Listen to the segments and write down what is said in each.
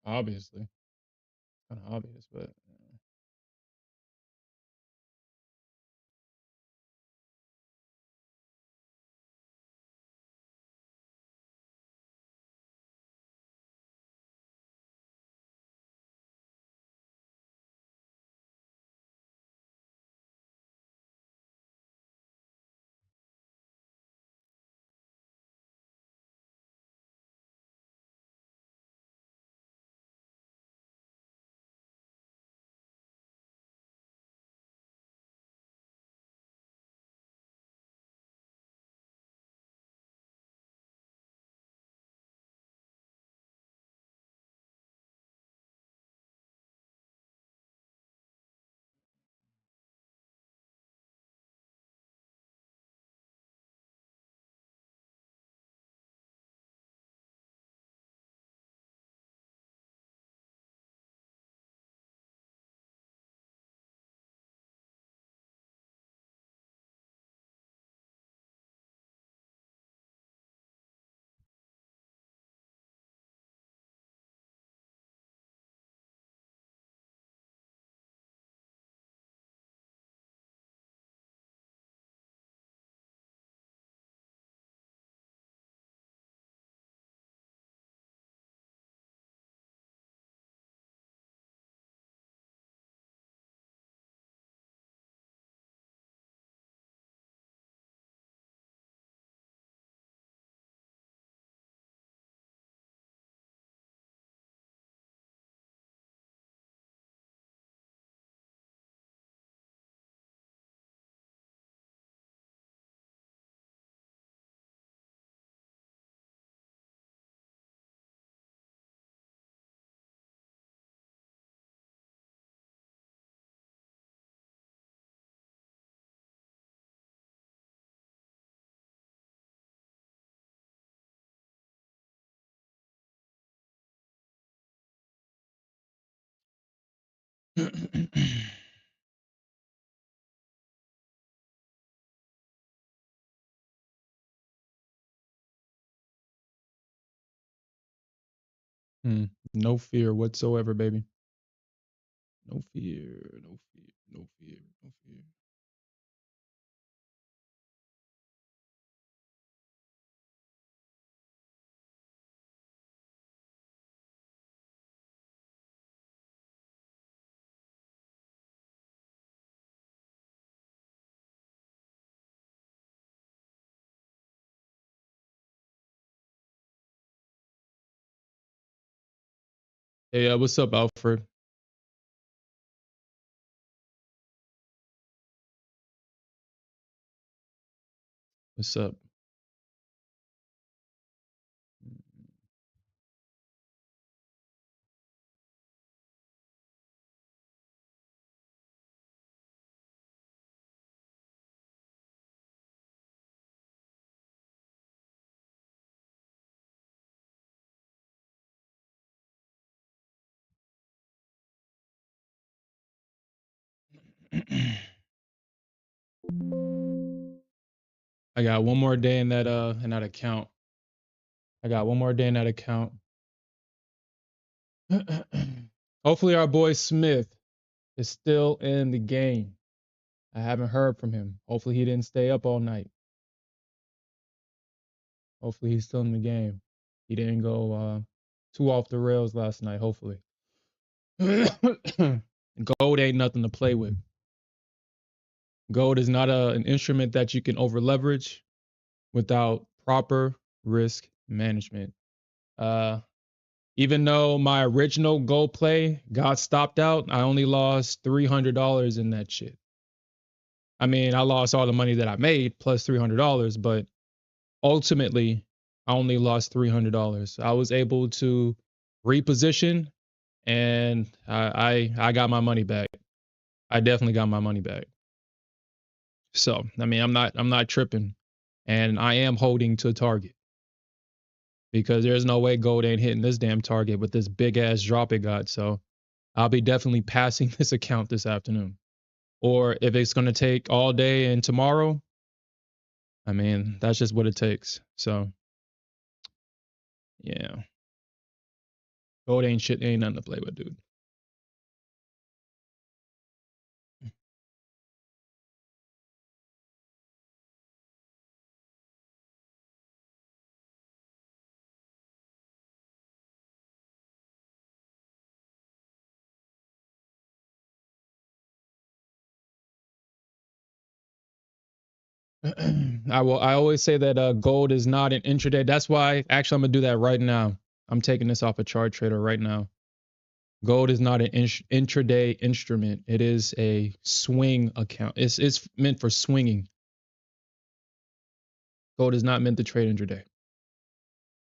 obviously. Kind of obvious, but hmm, no fear whatsoever, baby. No fear, no fear, no fear, no fear. Hey, what's up, Alfred? What's up? I got one more day in that account. I got one more day in that account. Hopefully our boy Smith is still in the game. I haven't heard from him. Hopefully he didn't stay up all night. Hopefully he's still in the game. He didn't go too off the rails last night, hopefully. Gold ain't nothing to play with. Gold is not an instrument that you can over leverage without proper risk management. Uh, Even though my original gold play got stopped out, I only lost $300 in that shit. I mean, I lost all the money that I made plus $300, but ultimately, I only lost $300. I was able to reposition, and I got my money back. I definitely got my money back. So I mean, I'm not tripping, and I am holding to a target because there's no way gold ain't hitting this damn target with this big ass drop it got. So I'll be definitely passing this account this afternoon. Or if it's gonna take all day and tomorrow, I mean, that's just what it takes. So yeah. Gold ain't shit, ain't nothing to play with, dude. I always say that gold is not an intraday. That's why actually I'm gonna do that right now. I'm taking this off a chart trader right now. Gold is not an intraday instrument. It is a swing account. It's meant for swinging. Gold is not meant to trade intraday.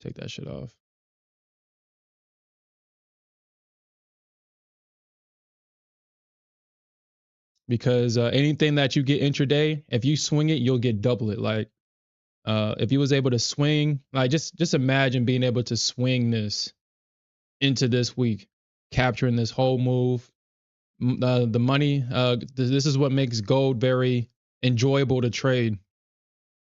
Take that shit off. Because anything that you get intraday, if you swing it, you'll get double it. Like if you was able to swing, like just imagine being able to swing this into this week, capturing this whole move. The money, this is what makes gold very enjoyable to trade.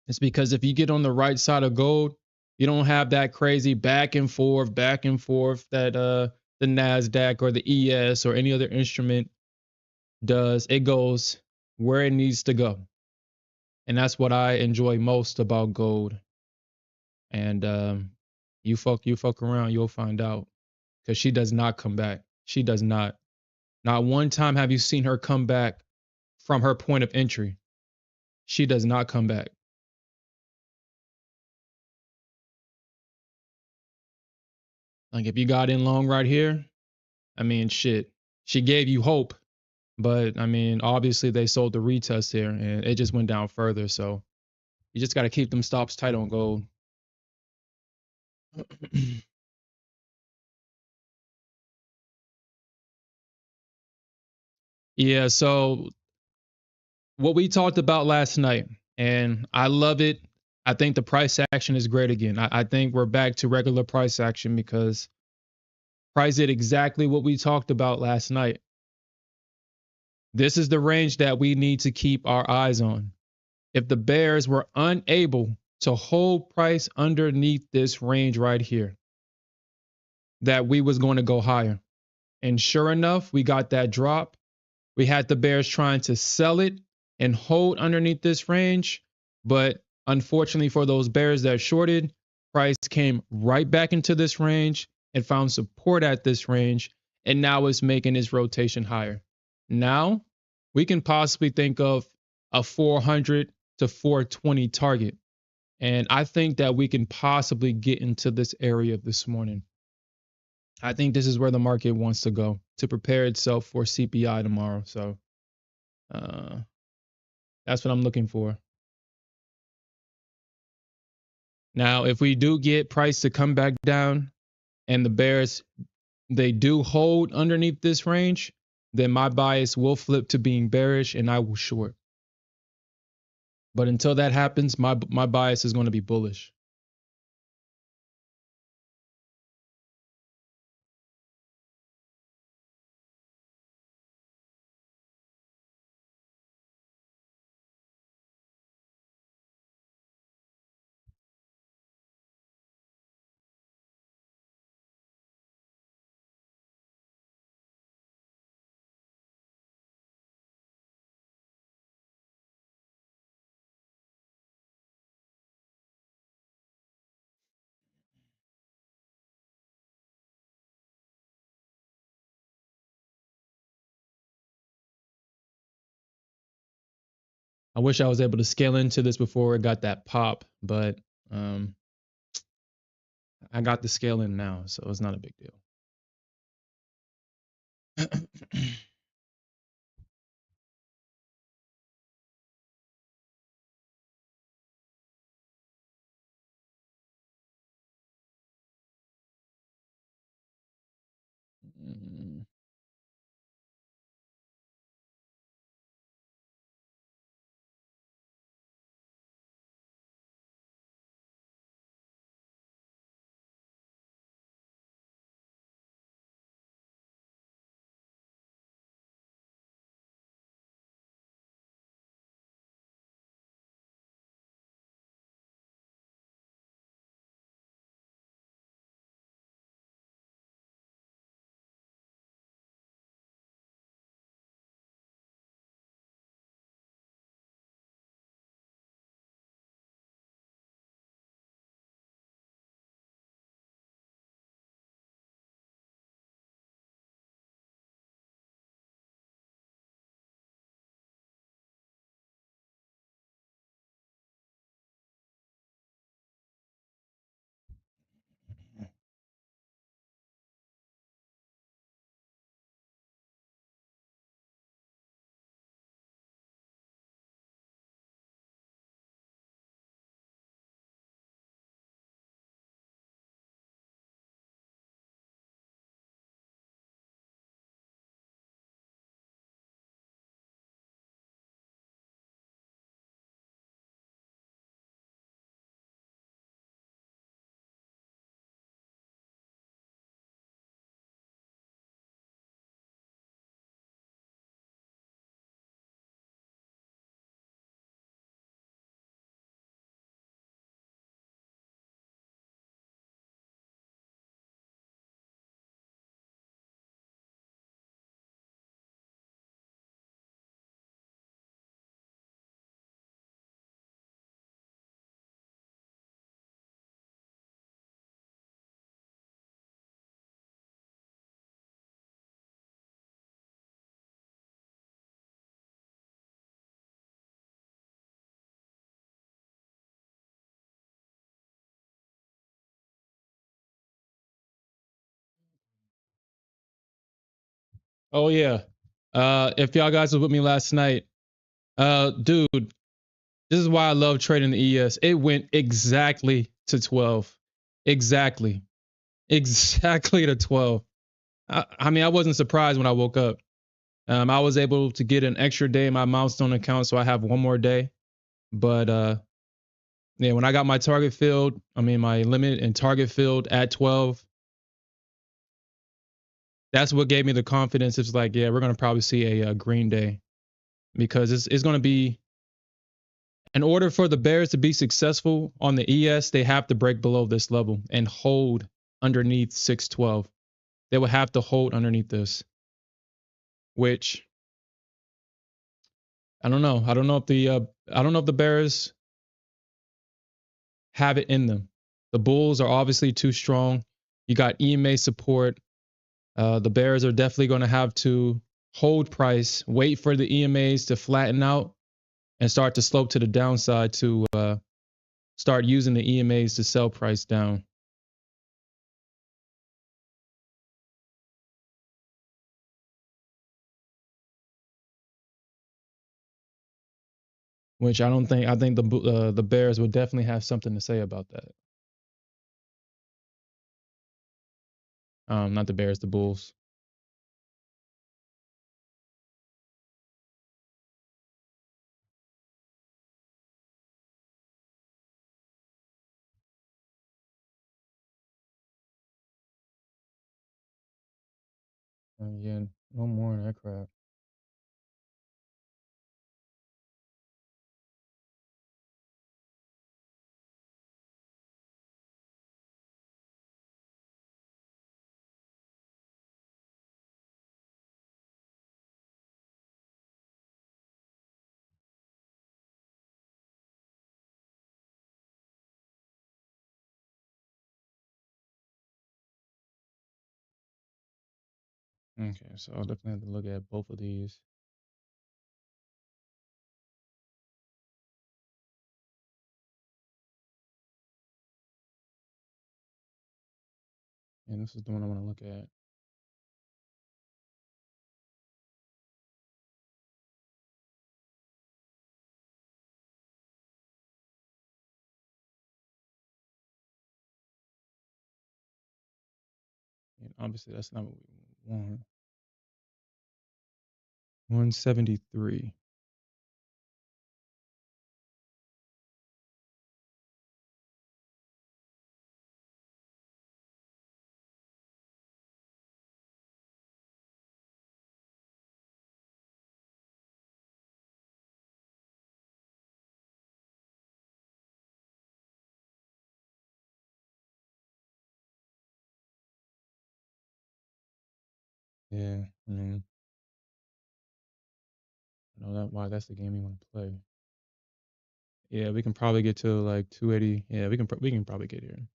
It's because if you get on the right side of gold, you don't have that crazy back and forth that the Nasdaq or the ES or any other instrument does. It goes where it needs to go. And that's what I enjoy most about gold. And you fuck around, you'll find out. Because she does not come back. She does not. Not one time have you seen her come back from her point of entry. She does not come back. Like if you got in long right here, I mean, shit. She gave you hope, but I mean, obviously they sold the retest here and it just went down further. So you just got to keep them stops tight on gold. Yeah. So what we talked about last night, and I love it. I think the price action is great again. I think we're back to regular price action because price did exactly what we talked about last night. This is the range that we need to keep our eyes on. If the bears were unable to hold price underneath this range right here, that we was going to go higher. And sure enough, we got that drop. We had the bears trying to sell it and hold underneath this range, but unfortunately for those bears that shorted, price came right back into this range and found support at this range, and now it's making its rotation higher. Now, we can possibly think of a 400 to 420 target. And I think that we can possibly get into this area this morning. I think this is where the market wants to go to prepare itself for CPI tomorrow. So uh, that's what I'm looking for. Now, if we do get price to come back down and the bears they do hold underneath this range, then my bias will flip to being bearish and I will short. But until that happens, my bias is going to be bullish. I wish I was able to scale into this before it got that pop, but um, I got the scale in now, so it's not a big deal. Mm, Oh yeah. If y'all guys was with me last night, dude, this is why I love trading the ES. It went exactly to 12. Exactly. Exactly to 12. I mean, I wasn't surprised when I woke up. I was able to get an extra day in my milestone account, so I have one more day. But yeah, when I got my target filled, I mean my limit and target filled at 12, that's what gave me the confidence. It's like, yeah, we're gonna probably see a green day because it's gonna be, in order for the Bears to be successful on the ES, they have to break below this level and hold underneath 612. They will have to hold underneath this, which I don't know. I don't know if the Bears have it in them. The Bulls are obviously too strong. You got EMA support. The Bears are definitely going to have to hold price, wait for the EMAs to flatten out, and start to slope to the downside to start using the EMAs to sell price down. Which I don't think. I think the Bears would definitely have something to say about that. Not the Bears, the Bulls. Yeah, no more of that crap. Okay, so I'll definitely have to look at both of these. And this is the one I want to look at. And obviously, that's not what we want. 173. Yeah, I mean, I know that why that's the game you want to play. Yeah, we can probably get to like 280. Yeah, we can probably get here.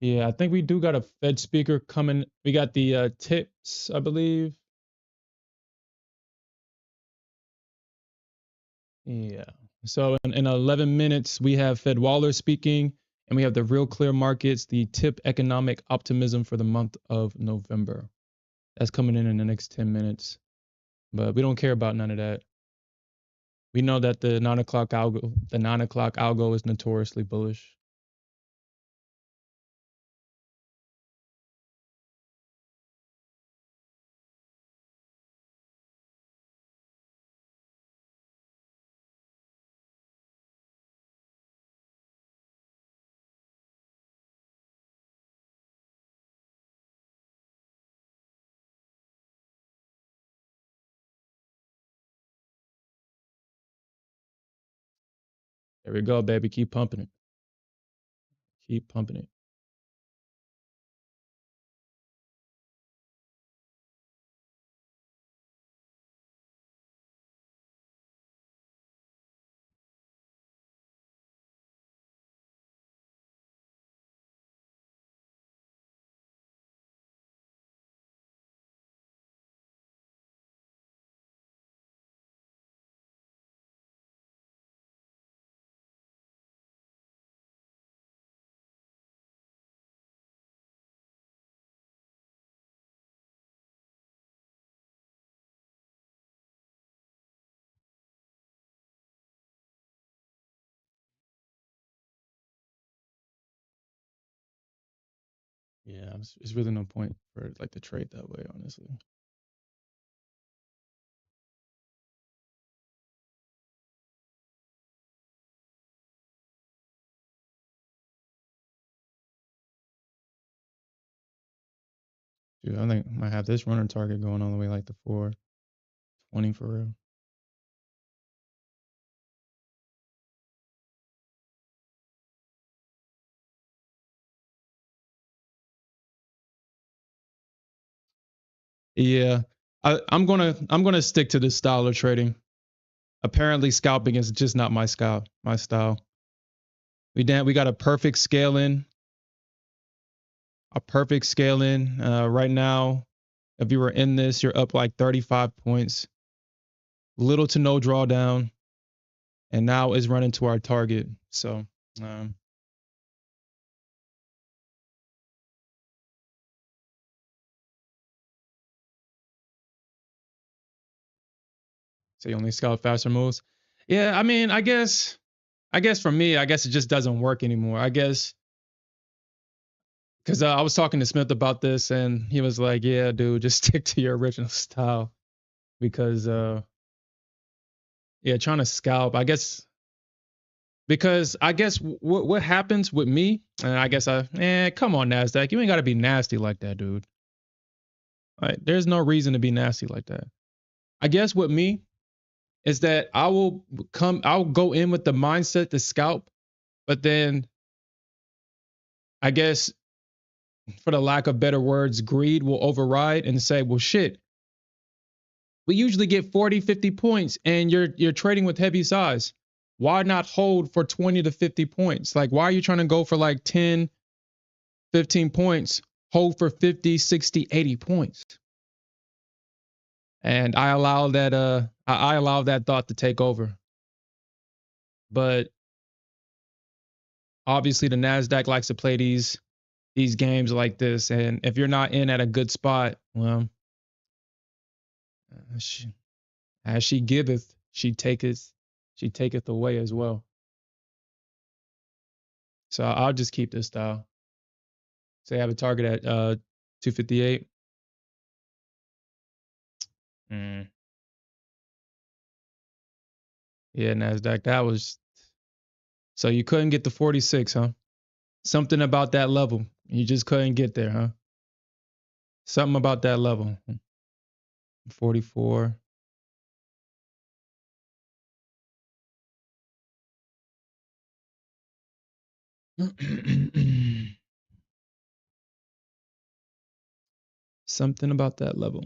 Yeah, I think we do got a Fed speaker coming. We got the tips, I believe. Yeah. So in 11 minutes, we have Fed Waller speaking, and we have the real clear markets, the tip economic optimism for the month of November. That's coming in the next 10 minutes. But we don't care about none of that. We know that the 9 o'clock algo is notoriously bullish. There we go, baby. Keep pumping it. Keep pumping it. Yeah, it's really no point for like to trade that way, honestly. Dude, I think I might have this runner target going all the way like the 420 for real. Yeah. I'm gonna stick to this style of trading. Apparently scalping is just not my style. We got a perfect scale in. A perfect scale in. Right now, if you were in this, you're up like 35 points. Little to no drawdown. And now is running to our target. So um so you only scalp faster moves. Yeah, I mean, I guess for me, I guess it just doesn't work anymore. I guess because I was talking to Smith about this, and he was like, "Yeah, dude, just stick to your original style." Because yeah, trying to scalp, I guess, because I guess what happens with me, and I guess come on, Nasdaq, you ain't got to be nasty like that, dude. Like, there's no reason to be nasty like that. I guess with me is that I'll go in with the mindset to scalp, but then I guess, for the lack of better words, greed will override and say, well, shit, we usually get 40, 50 points and you're trading with heavy size. Why not hold for 20 to 50 points? Like, why are you trying to go for like 10, 15 points, hold for 50, 60, 80 points? And I allow that thought to take over. But obviously the Nasdaq likes to play these games like this, and if you're not in at a good spot, well, she, as she giveth, she taketh away as well. So I'll just keep this style. Say I have a target at 258. Mm. Yeah, Nasdaq. That was so you couldn't get the 46, huh? Something about that level. You just couldn't get there, huh? Something about that level. 44. Something about that level.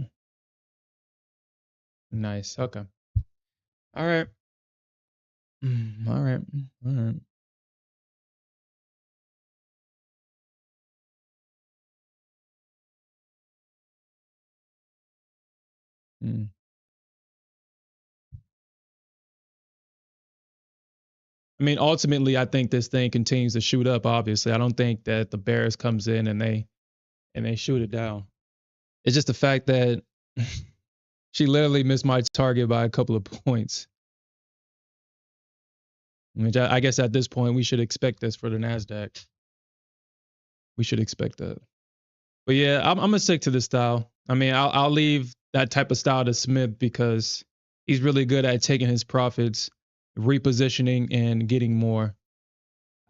Nice. Okay. All right. All right. All right. Mm. I mean, ultimately, I think this thing continues to shoot up. Obviously, I don't think that the Bears comes in and they shoot it down. It's just the fact that she literally missed my target by a couple of points. Which I guess at this point we should expect this for the Nasdaq. We should expect that. But yeah, I'm gonna stick to this style. I mean, I'll leave that type of style to Smith because he's really good at taking his profits, repositioning, and getting more.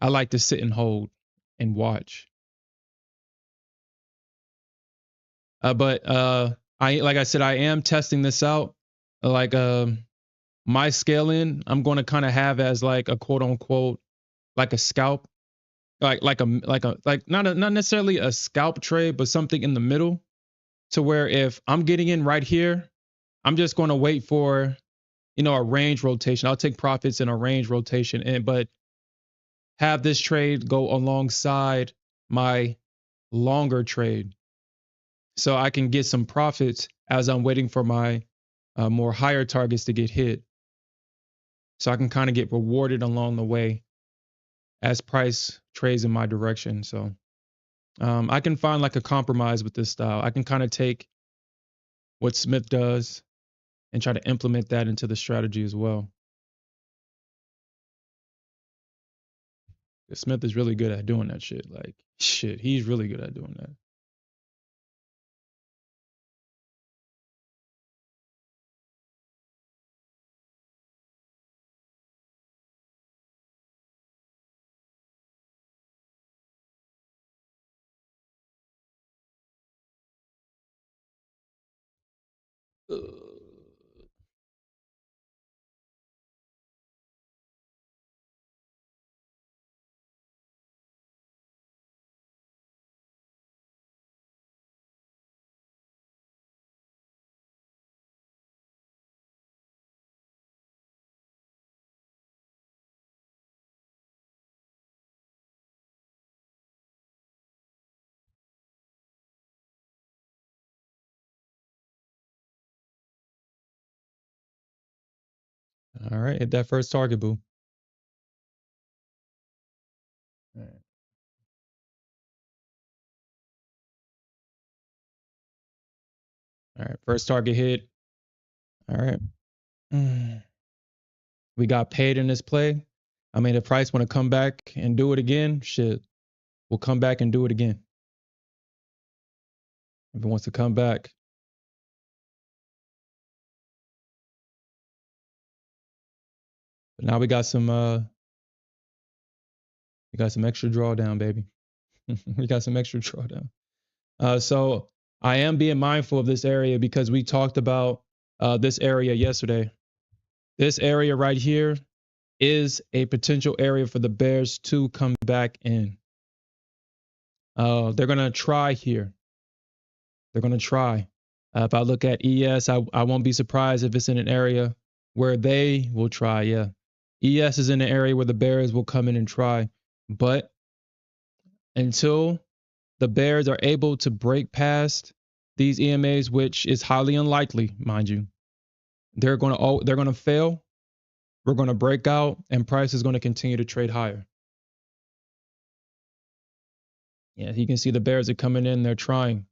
I like to sit and hold and watch. But I like I said, I am testing this out. Like my scaling, I'm going to kind of have as like a quote unquote like a scalp, like not necessarily a scalp trade, but something in the middle to where if I'm getting in right here, I'm just going to wait for a range rotation. I'll take profits in a range rotation, and but have this trade go alongside my longer trade so I can get some profits as I'm waiting for my more higher targets to get hit. So I can kind of get rewarded along the way as price trades in my direction. So I can find like a compromise with this style. I can kind of take what Smith does and try to implement that into the strategy as well. Smith is really good at doing that shit. Like shit, he's really good at doing that. All right, hit that first target, boo. All right. All right, first target hit. All right. We got paid in this play. I mean, if Price want to come back and do it again, shit, we'll come back and do it again. If he wants to come back. But now we got some extra drawdown, baby. We got some extra drawdown. So I am being mindful of this area because we talked about this area yesterday. This area right here is a potential area for the Bears to come back in. They're gonna try here. They're gonna try. If I look at ES, I won't be surprised if it's in an area where they will try. Yeah, ES is in an area where the Bears will come in and try. But until the Bears are able to break past these EMAs, which is highly unlikely, mind you, they're gonna fail. We're gonna break out, and price is gonna continue to trade higher. Yeah, you can see the Bears are coming in. They're trying,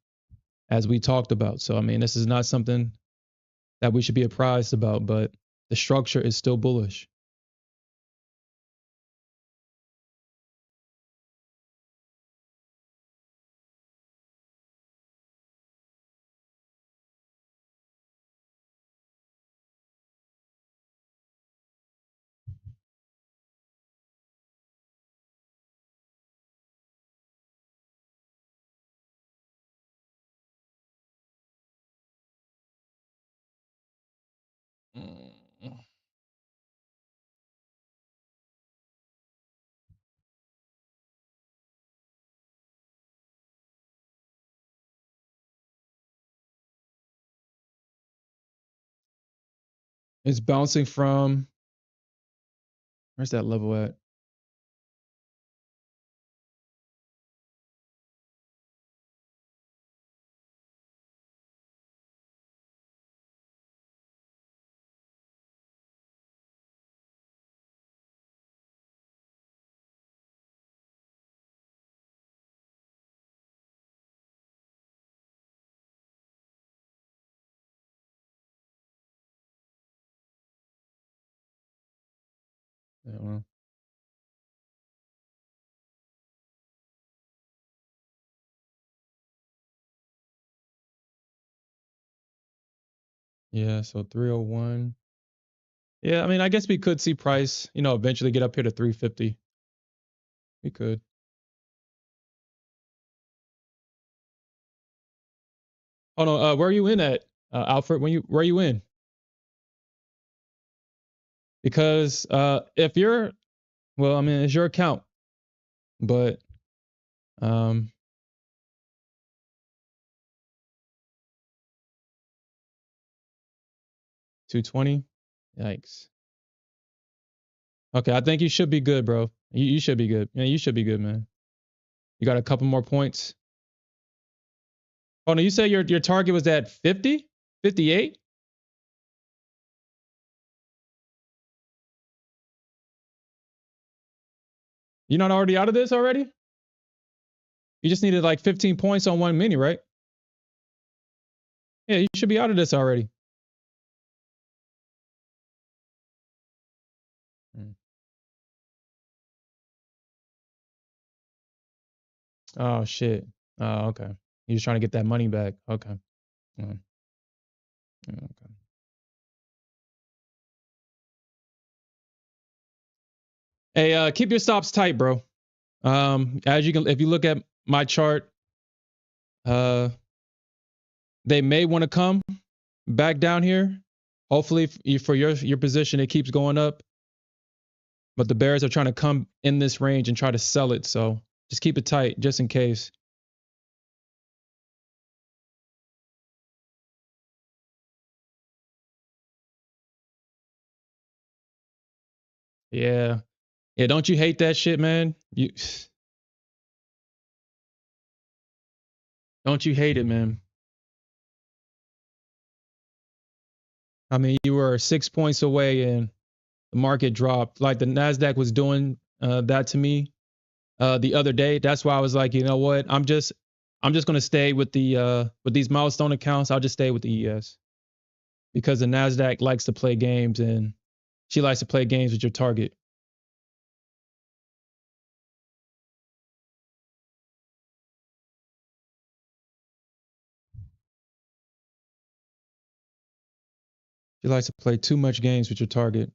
as we talked about. So I mean, this is not something that we should be apprised about, but the structure is still bullish. Mm. It's bouncing from where's that level at? Yeah, well, yeah, so 301. Yeah, I mean, I guess we could see price, eventually get up here to 350. We could. Oh no, where are you in at, Alfred? Where are you in? Because if you're, well, I mean, it's your account, but um 220. Yikes. Okay, I think you should be good, bro. You should be good. Yeah, you should be good, man. You got a couple more points. Oh no, you said your target was at 50, 58. You're not already out of this already? You just needed like 15 points on one mini, right? Yeah, you should be out of this already. Mm. Oh shit. Oh, okay. You're just trying to get that money back. Okay. Mm. Yeah, okay. Hey, keep your stops tight, bro. As you can, if you look at my chart, uh, they may want to come back down here. Hopefully, for your position, it keeps going up. But the bears are trying to come in this range and try to sell it. So just keep it tight, just in case. Yeah, yeah. Don't you hate that shit, man? You don't you hate it, man? I mean, you were 6 points away and the market dropped. Like the Nasdaq was doing that to me the other day. That's why I was like, you know what? I'm just gonna stay with these milestone accounts. I'll just stay with the ES because the Nasdaq likes to play games and she likes to play games with your target. She likes to play too much games with your target.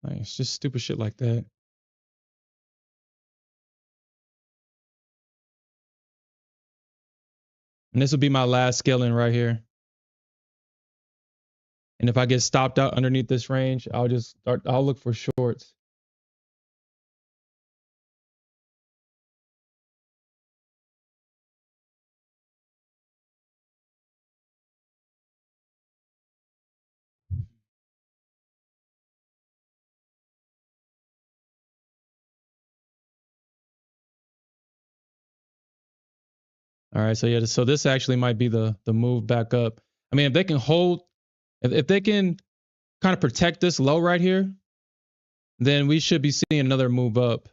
Like, it's just stupid shit like that. And this will be my last scaling right here. And if I get stopped out underneath this range, I'll look for shorts. All right, so yeah, so this actually might be the move back up. I mean, if they can hold, if they can kind of protect this low right here, then we should be seeing another move up.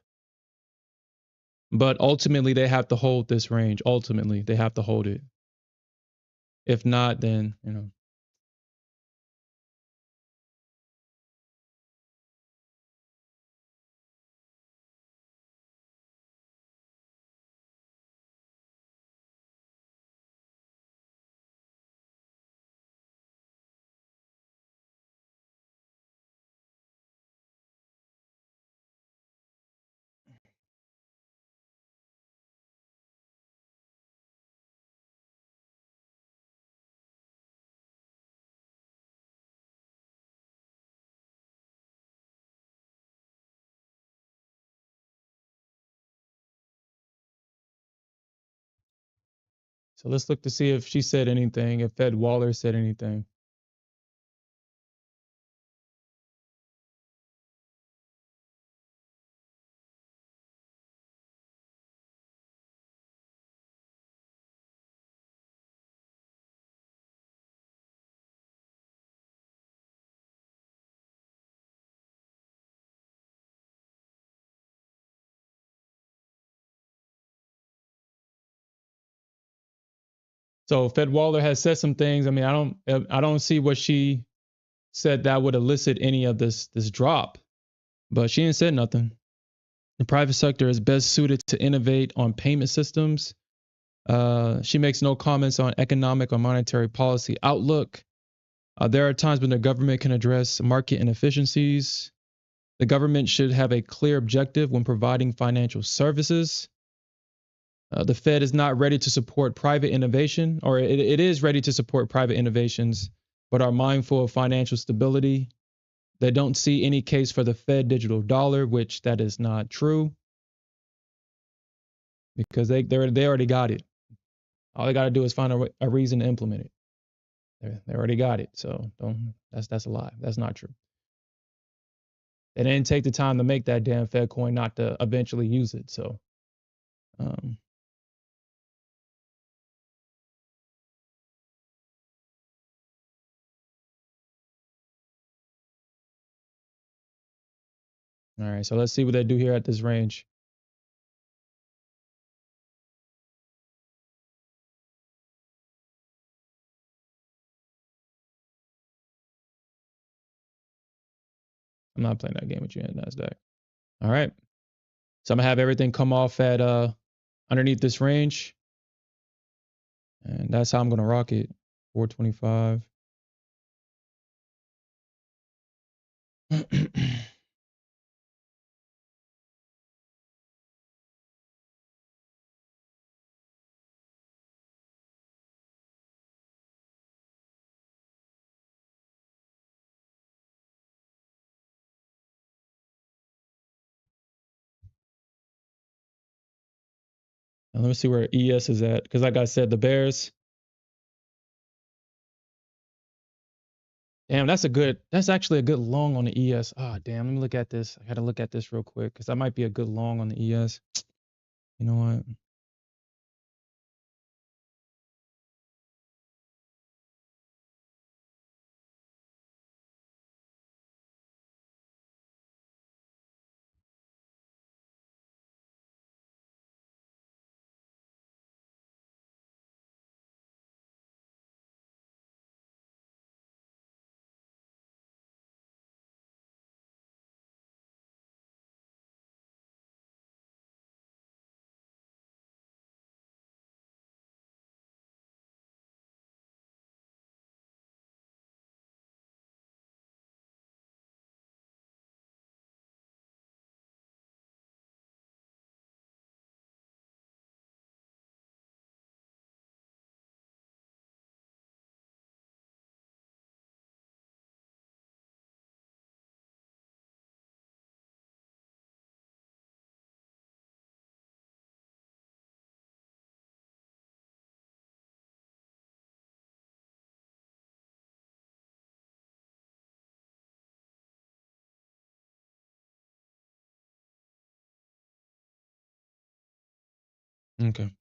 But ultimately, they have to hold this range. Ultimately, they have to hold it. If not, then So let's look to see if she said anything, if Fed Waller said anything. So Fed Waller has said some things. I mean, I don't see what she said that would elicit any of this drop, but she ain't said nothing. The private sector is best suited to innovate on payment systems. She makes no comments on economic or monetary policy outlook. There are times when the government can address market inefficiencies. The government should have a clear objective when providing financial services. The Fed is not ready to support private innovation, or it is ready to support private innovations, but are mindful of financial stability. They don't see any case for the Fed digital dollar, which that is not true because they already got it. All they got to do is find a reason to implement it. They already got it. So don't that's a lie. That's not true. They didn't take the time to make that damn Fed coin not to eventually use it. So um, all right. So let's see what they do here at this range. I'm not playing that game with you in Nasdaq. All right. So I'm gonna have everything come off at underneath this range, and that's how I'm gonna rock it. 425. And let me see where ES is at, because like I said, the Bears. Damn, that's actually a good long on the ES. Ah, damn, let me look at this. I gotta look at this real quick, because that might be a good long on the ES. You know what? Okay.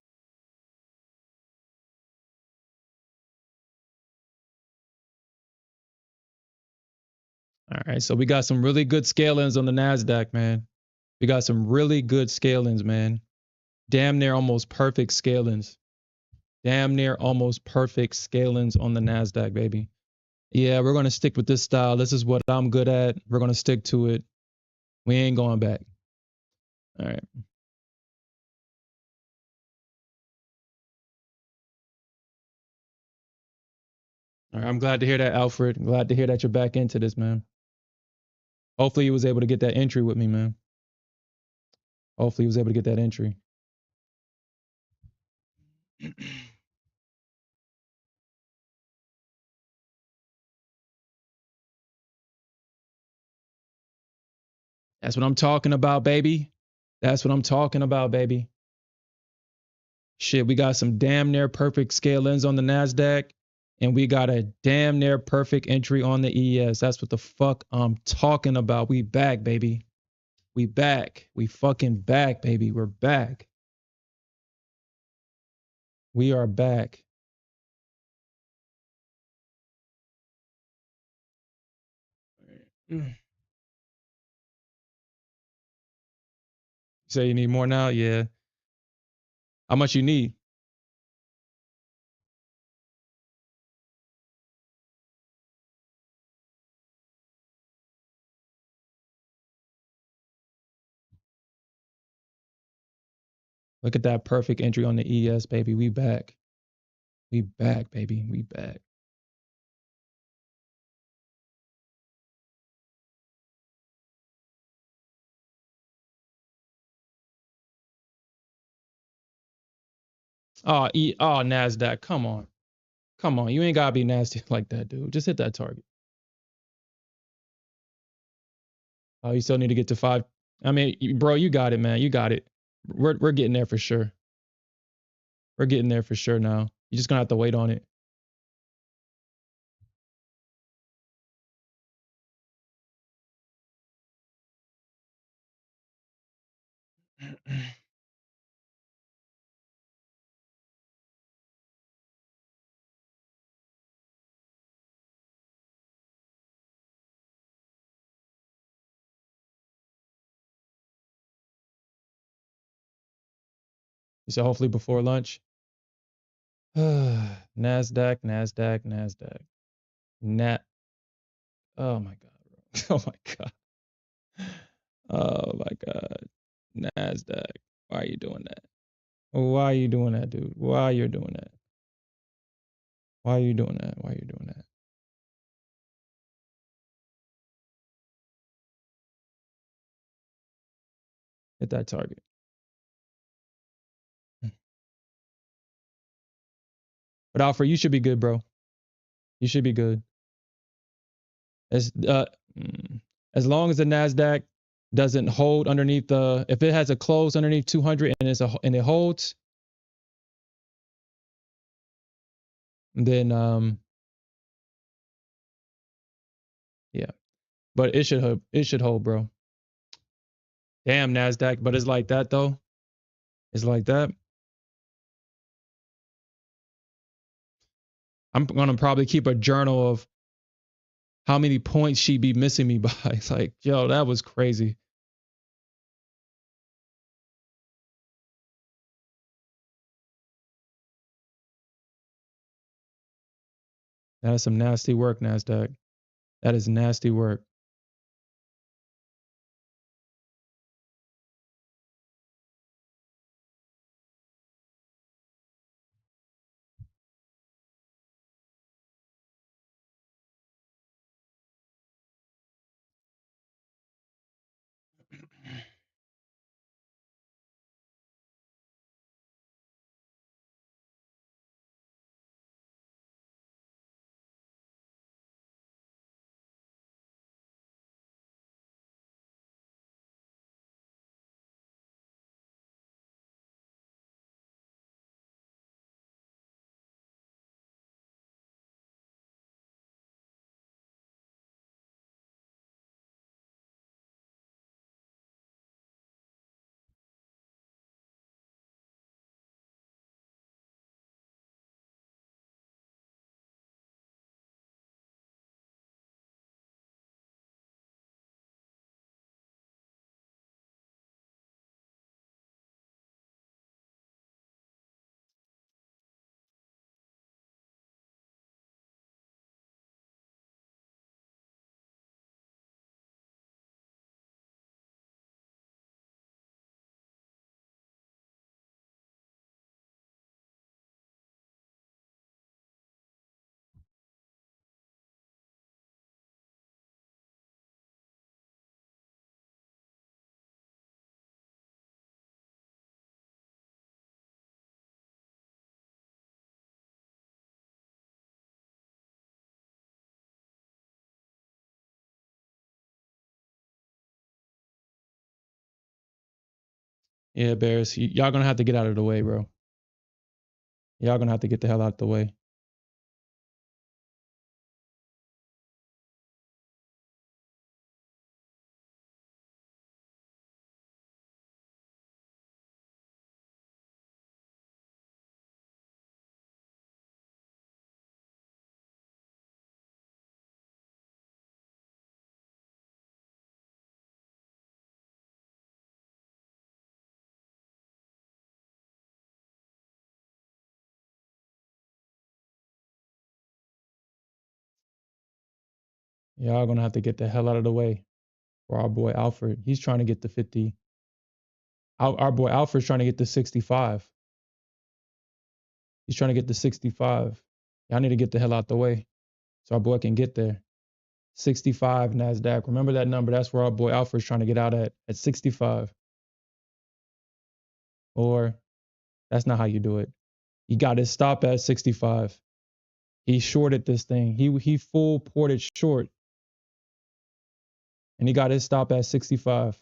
All right, so we got some really good scale-ins on the Nasdaq, man. We got some really good scale-ins, man. Damn near almost perfect scale-ins. Damn near almost perfect scale-ins on the Nasdaq, baby. Yeah, we're gonna stick with this style. This is what I'm good at. We're gonna stick to it. We ain't going back. All right. All right. I'm glad to hear that, Alfred. I'm glad to hear that you're back into this, man. Hopefully you was able to get that entry with me, man. Hopefully you was able to get that entry. That's what I'm talking about, baby. That's what I'm talking about, baby. Shit, we got some damn near perfect scale ins on the NASDAQ, and we got a damn near perfect entry on the ES. That's what the fuck I'm talking about. We back, baby. We back. We fucking back, baby. We're back. We are back. Say you need more now? Yeah. How much you need? Look at that perfect entry on the ES, baby. We back. We back, baby. We back. Oh, NASDAQ. Come on. Come on. You ain't gotta be nasty like that, dude. Just hit that target. Oh, you still need to get to 5. I mean, bro, you got it, man. You got it. We're getting there for sure. We're getting there for sure now. You're just gonna have to wait on it. So hopefully before lunch. NASDAQ, NASDAQ, NASDAQ. Nat. Oh my God, bro. Oh my God. Oh my God. NASDAQ. Why are you doing that? Why are you doing that, dude? Why are you doing that? Why are you doing that? Why are you doing that? Hit that target. But Alfred, you should be good, bro. You should be good. As as long as the Nasdaq doesn't hold underneath the, if it has a close underneath 200 and it holds, then yeah. But it should hold, bro. Damn Nasdaq, but it's like that though. It's like that. I'm gonna probably keep a journal of how many points she be missing me by. It's like, yo, that was crazy. That is some nasty work, Nasdaq. That is nasty work. Yeah, Bears, y'all gonna have to get out of the way, bro. Y'all gonna have to get the hell out of the way. Y'all gonna have to get the hell out of the way for our boy Alfred. He's trying to get to 50. Our boy Alfred's trying to get to 65. He's trying to get to 65. Y'all need to get the hell out the way so our boy can get there. 65 Nasdaq. Remember that number. That's where our boy Alfred's trying to get out at 65. Or that's not how you do it. He got his stop at 65. He shorted this thing. He full ported short, and he got his stop at 65.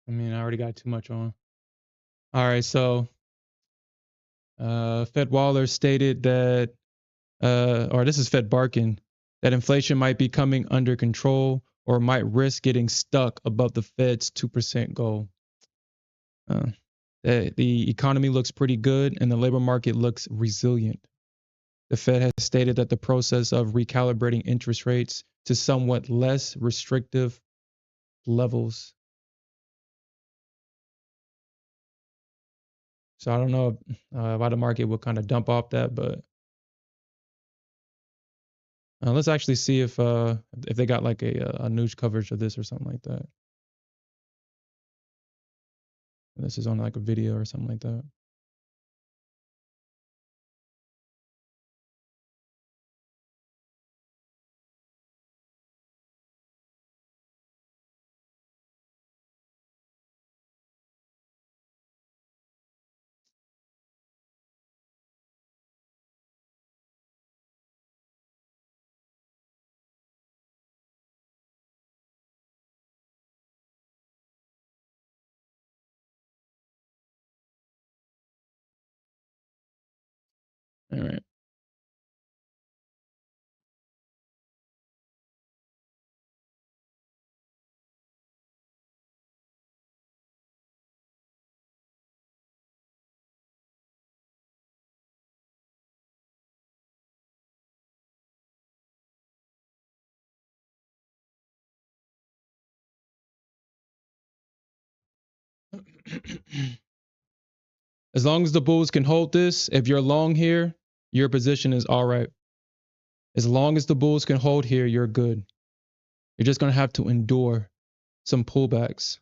I mean, I already got too much on. All right, so Fed Waller stated that, or this is Fed Barkin, that inflation might be coming under control or might risk getting stuck above the Fed's 2% goal. Uh, the economy looks pretty good and the labor market looks resilient. The Fed has stated that the process of recalibrating interest rates to somewhat less restrictive levels. So I don't know why the market will kind of dump off that, but let's actually see if they got like a news coverage of this or something like that. This is on like a video or something like that. All right. As long as the bulls can hold this, if you're long here, your position is all right. As long as the bulls can hold here, you're good. You're just going to have to endure some pullbacks.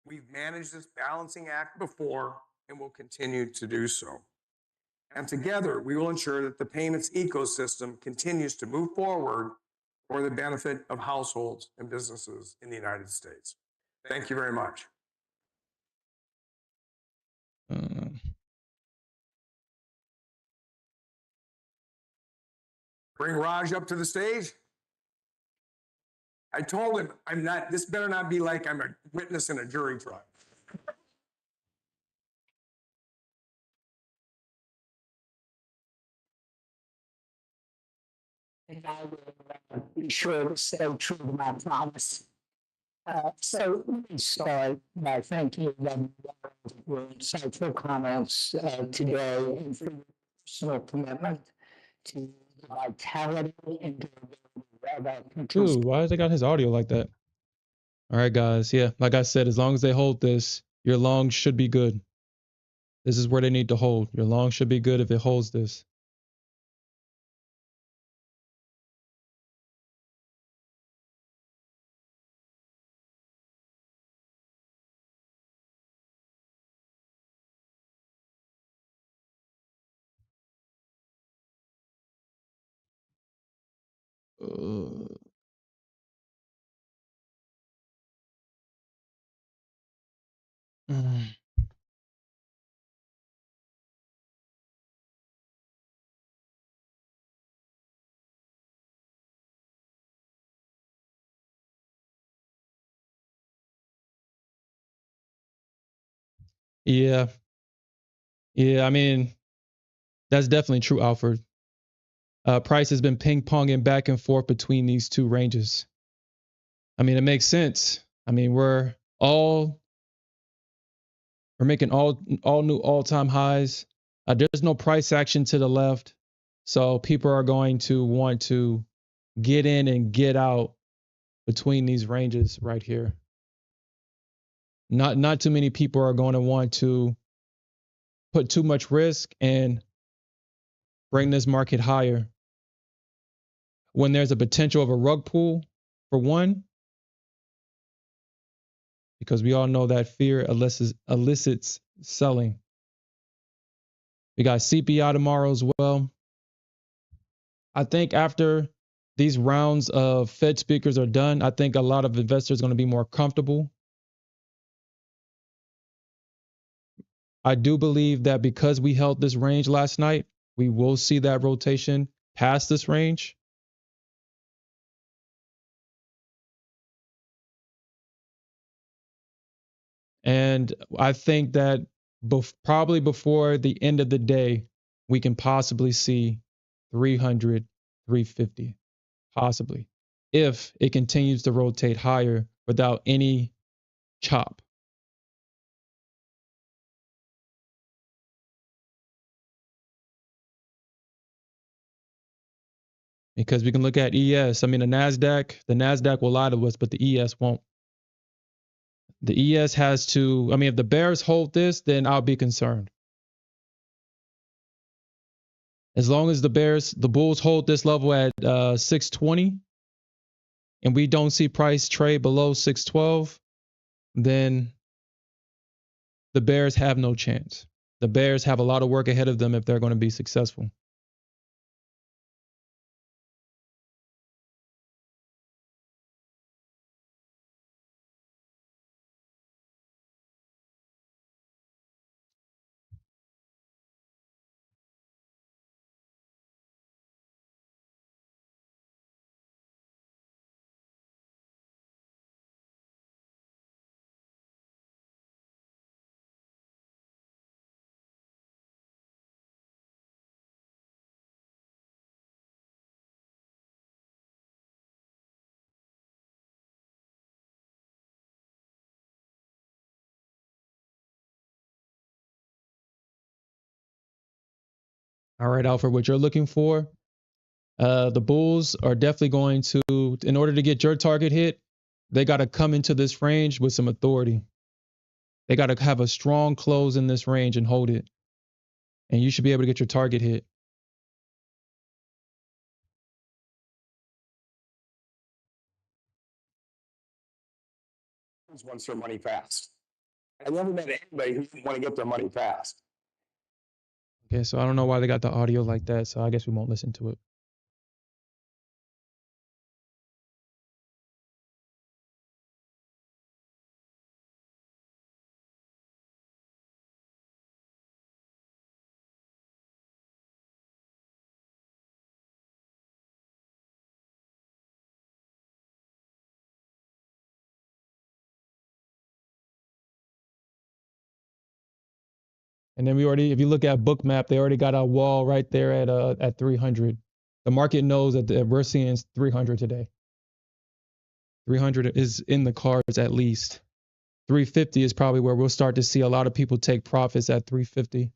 We've managed this balancing act before and will continue to do so. And together, we will ensure that the payments ecosystem continues to move forward for the benefit of households and businesses in the United States. Thank you very much. Bring Raj up to the stage. I told him, this better not be like I'm a witness in a jury trial. And I will be sure to stay true to my promise. So let me start by thanking them for insightful comments today and for your personal commitment to the vitality and durability of our country's. Dude, why has they got his audio like that? All right, guys. Yeah, like I said, as long as they hold this, your long should be good. This is where they need to hold. Your long should be good if it holds this. Uh, mm. Yeah. Yeah, I mean, that's definitely true, Alfred. Price has been ping-ponging back and forth between these two ranges. I mean, it makes sense. I mean, we're making all new all-time highs. There's no price action to the left. So people are going to want to get in and get out between these ranges right here. Not too many people are going to want to put too much risk and bring this market higher when there's a potential of a rug pull for one, because we all know that fear elicits selling. We got CPI tomorrow as well. I think after these rounds of Fed speakers are done, I think a lot of investors are going to be more comfortable. I do believe that because we held this range last night, we will see that rotation past this range. And I think that probably before the end of the day, we can possibly see 300, 350, possibly, if it continues to rotate higher without any chop. Because we can look at ES. I mean, the Nasdaq will lie to us, but the ES won't. The ES has to, I mean, if the bears hold this, then I'll be concerned. As long as the bulls hold this level at 620 and we don't see price trade below 612, then the bears have no chance. The bears have a lot of work ahead of them if they're going to be successful. All right, Alfred, what you're looking for, the bulls are definitely going to, in order to get your target hit, they got to come into this range with some authority. They got to have a strong close in this range and hold it. And you should be able to get your target hit. Wants their money fast. I never met anybody who didn't want to get their money fast. Okay, so I don't know why they got the audio like that, so I guess we won't listen to it. And then if you look at Bookmap, they already got a wall right there at 300. The market knows that we're seeing 300 today. 300 is in the cards at least. 350 is probably where we'll start to see a lot of people take profits at 350.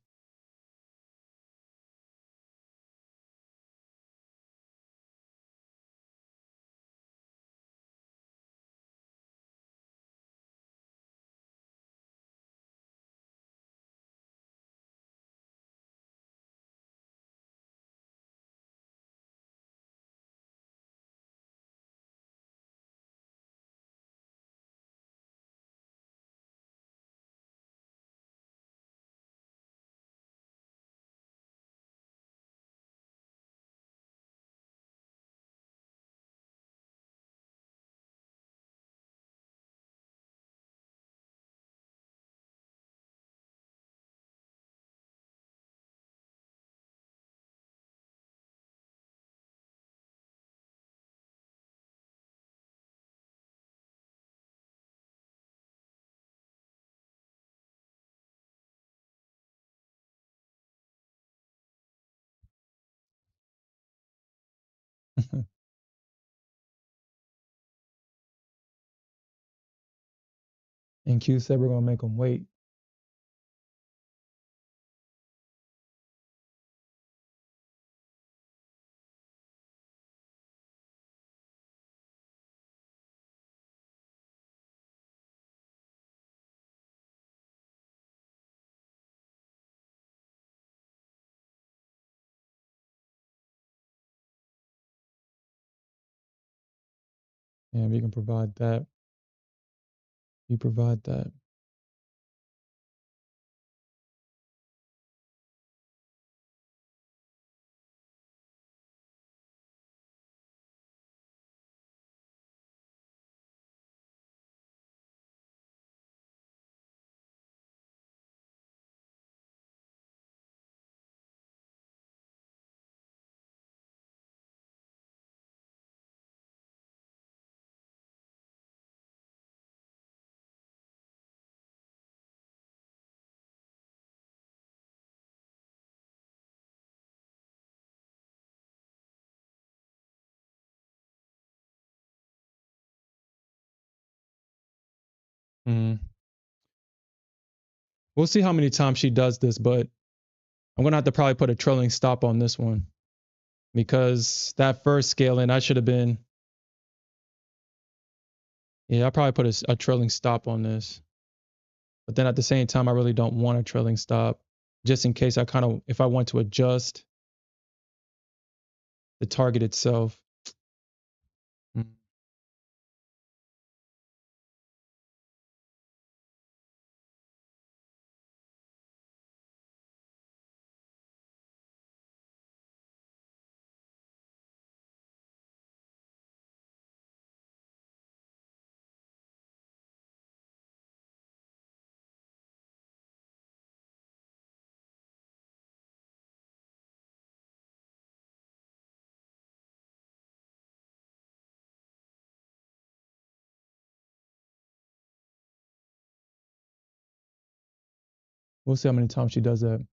And Q said we're going to make them wait. And we can provide that. You provide that. Mm. We'll see how many times she does this, but I'm going to have to probably put a trailing stop on this one because that first scaling, I should have been. Yeah, I'll probably put a trailing stop on this. But then at the same time, I really don't want a trailing stop just in case if I want to adjust the target itself. Mm. We'll see how many times she does that.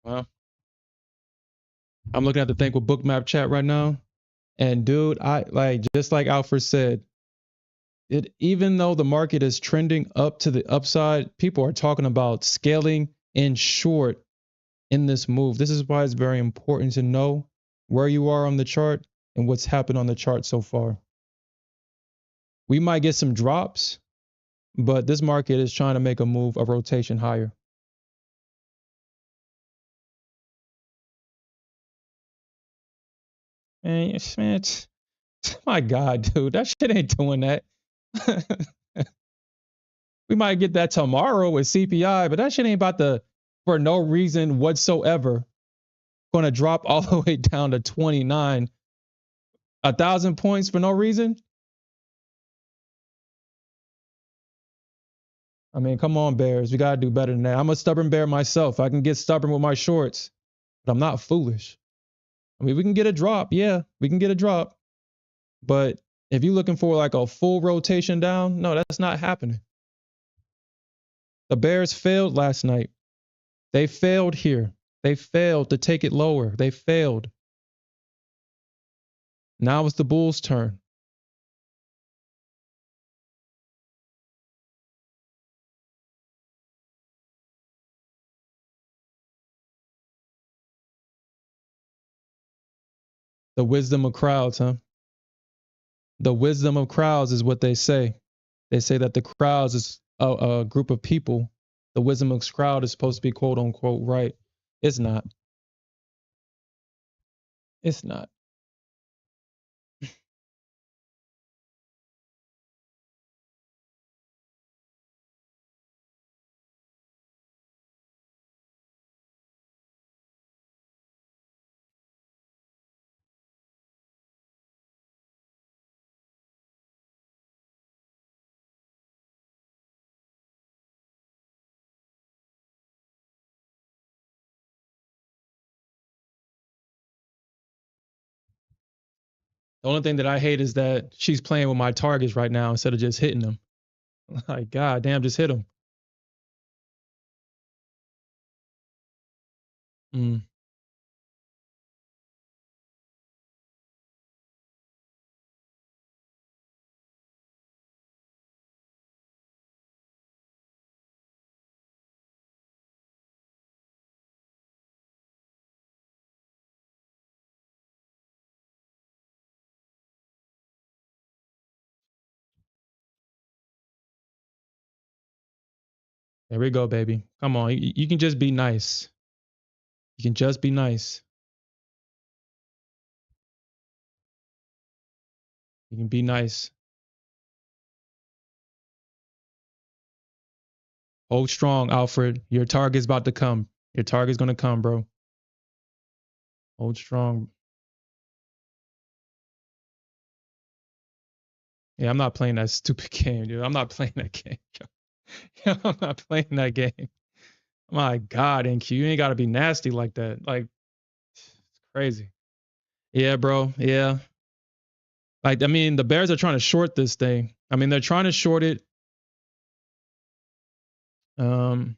Well, I'm looking at the thing with bookmap chat right now. And dude, I like just like Alfred said, it even though the market is trending up to the upside, people are talking about scaling in short in this move. This is why it's very important to know where you are on the chart and what's happened on the chart so far. We might get some drops, but this market is trying to make a move, a rotation higher. Man, my God, dude, that shit ain't doing that. We might get that tomorrow with CPI, but that shit ain't about to, for no reason whatsoever, going to drop all the way down to 29. 1,000 points for no reason? I mean, come on, bears. We got to do better than that. I'm a stubborn bear myself. I can get stubborn with my shorts, but I'm not foolish. I mean, we can get a drop. Yeah, we can get a drop. But if you're looking for like a full rotation down, no, that's not happening. The Bears failed last night. They failed here. They failed to take it lower. They failed. Now it's the Bulls' turn. The wisdom of crowds, huh? The wisdom of crowds is what they say. They say that the crowds is a group of people. The wisdom of crowd is supposed to be quote unquote right. It's not. It's not. The only thing that I hate is that she's playing with my targets right now instead of just hitting them. Like, God damn, just hit them. Mm. There we go, baby. Come on. You can just be nice. You can just be nice. You can be nice. Hold strong, Alfred. Your target's about to come. Your target's going to come, bro. Hold strong. Yeah, I'm not playing that stupid game, dude. I'm not playing that game. I'm not playing that game. My God, NQ, you ain't got to be nasty like that. Like, it's crazy. Yeah, bro. Yeah. Like, I mean, the Bears are trying to short this thing. I mean, they're trying to short it. And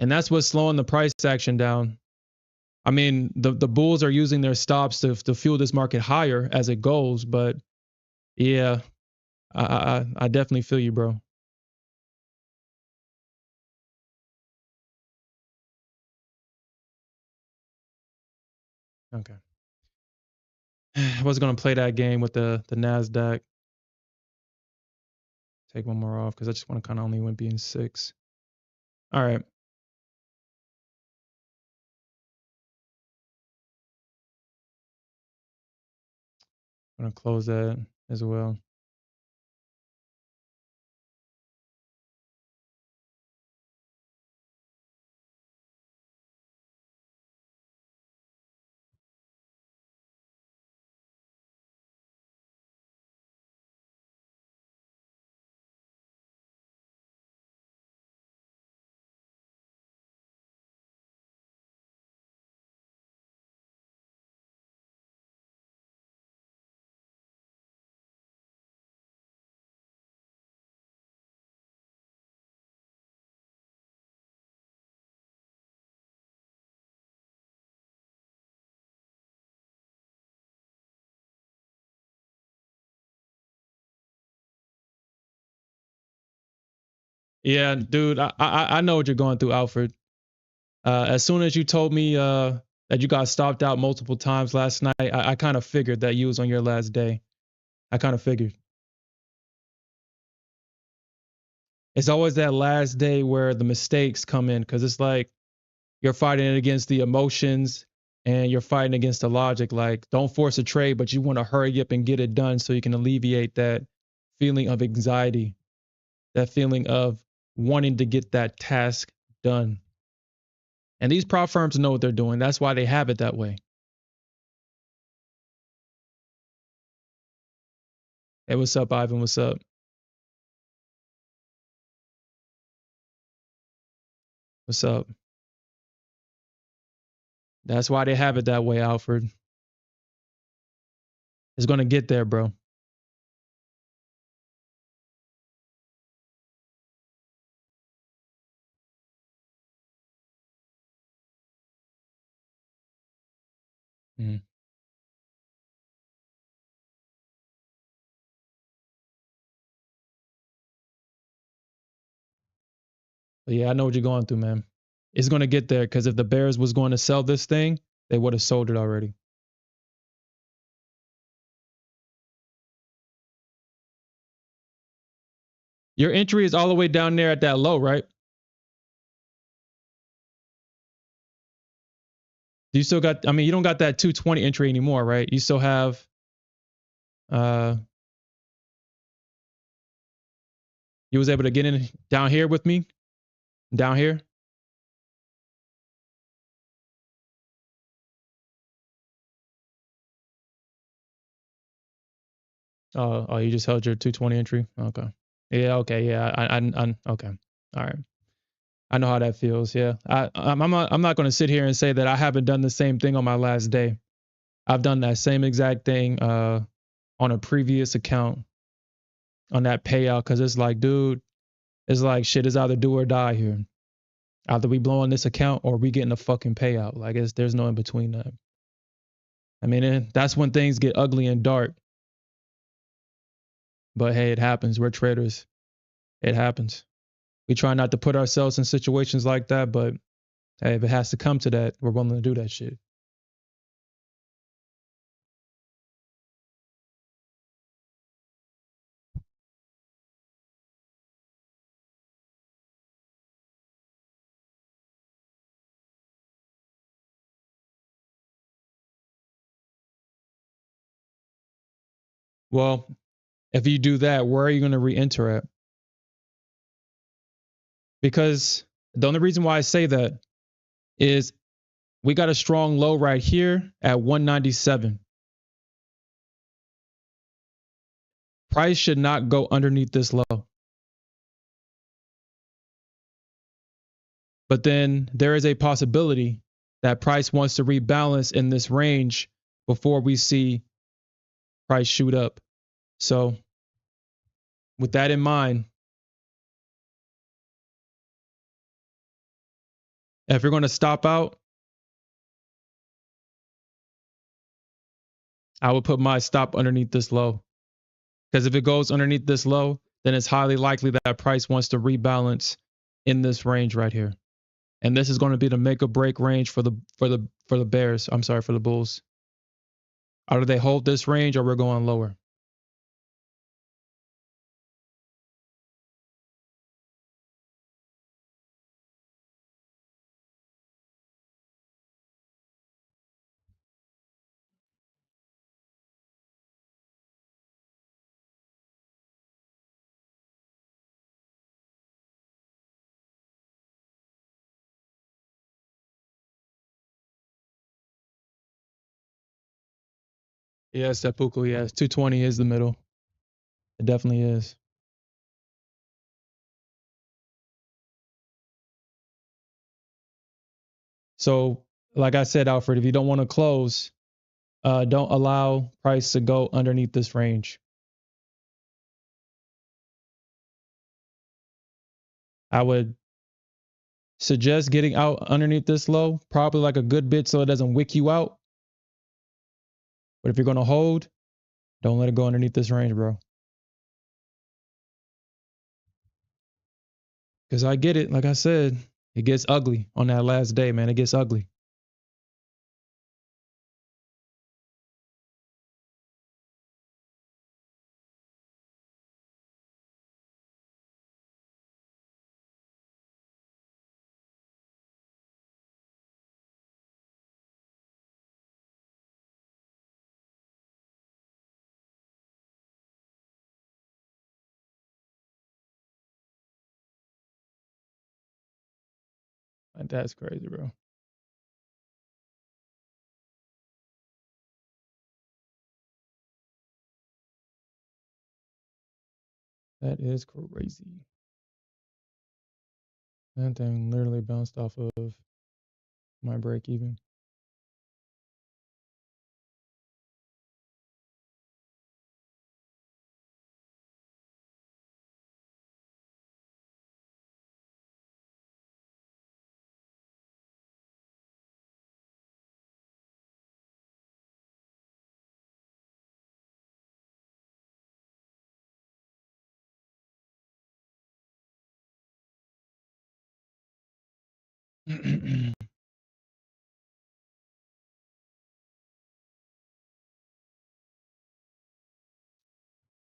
that's what's slowing the price action down. I mean, the Bulls are using their stops to fuel this market higher as it goes. But yeah, I definitely feel you, bro. Okay. I was gonna play that game with the Nasdaq. Take one more off because I just want to kind of only win being 6. All right. I'm gonna close that as well. Yeah, dude, I know what you're going through, Alfred. As soon as you told me that you got stopped out multiple times last night, I kind of figured that you was on your last day. I kind of figured. It's always that last day where the mistakes come in because it's like you're fighting against the emotions and you're fighting against the logic. Like, don't force a trade, but you want to hurry up and get it done so you can alleviate that feeling of anxiety, that feeling of wanting to get that task done. And these prop firms know what they're doing. That's why they have it that way. Hey, what's up, Ivan? What's up? What's up? That's why they have it that way, Alfred. It's going to get there, bro. Mhm. But yeah, I know what you're going through, man. It's going to get there because if the Bears was going to sell this thing, they would have sold it already. Your entry is all the way down there at that low, right? Do you still got, I mean, you don't got that 220 entry anymore, right? You still have, uh, you was able to get in down here with me? Down here? Oh, you just held your 220 entry? Okay. Yeah, okay. Yeah, okay. All right. I know how that feels. Yeah. I'm not going to sit here and say that I haven't done the same thing on my last day. I've done that same exact thing on a previous account on that payout cuz it's like, dude, it's like shit is either do or die here. Either we blow on this account or we getting a fucking payout. Like there's no in between that. I mean, that's when things get ugly and dark. But hey, it happens. We're traders. It happens. We try not to put ourselves in situations like that, but hey, if it has to come to that, we're willing to do that shit. Well, if you do that, where are you going to re-enter at? Because the only reason why I say that is we got a strong low right here at 197. Price should not go underneath this low. But then there is a possibility that price wants to rebalance in this range before we see price shoot up. So with that in mind, if you're going to stop out, I would put my stop underneath this low. Because if it goes underneath this low, then it's highly likely that price wants to rebalance in this range right here. And this is going to be the make or break range for the Bears. I'm sorry, for the Bulls. Either they hold this range or we're going lower. Yeah, seppuku, yes. 220 is the middle. It definitely is. So, like I said, Alfred, if you don't want to close, don't allow price to go underneath this range. I would suggest getting out underneath this low, probably like a good bit so it doesn't wick you out. But if you're going to hold, don't let it go underneath this range, bro. Because I get it. Like I said, it gets ugly on that last day, man. It gets ugly. Like, that's crazy, bro. That is crazy. That thing literally bounced off of my break even.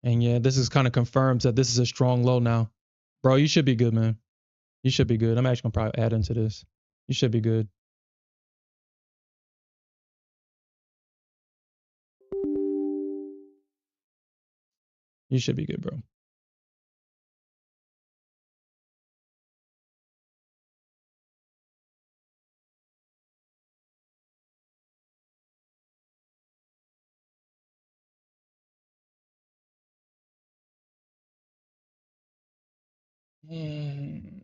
And yeah, this is kind of confirms that this is a strong low now. Bro, you should be good, man. You should be good. I'm actually gonna probably add into this. You should be good. You should be good, bro. Mm.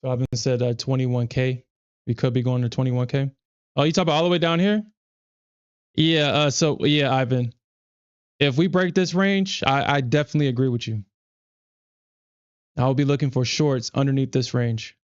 So I've been said 21K. We could be going to 21K. Oh, you talk about all the way down here? Yeah. So yeah, Ivan. If we break this range, I definitely agree with you. I'll be looking for shorts underneath this range.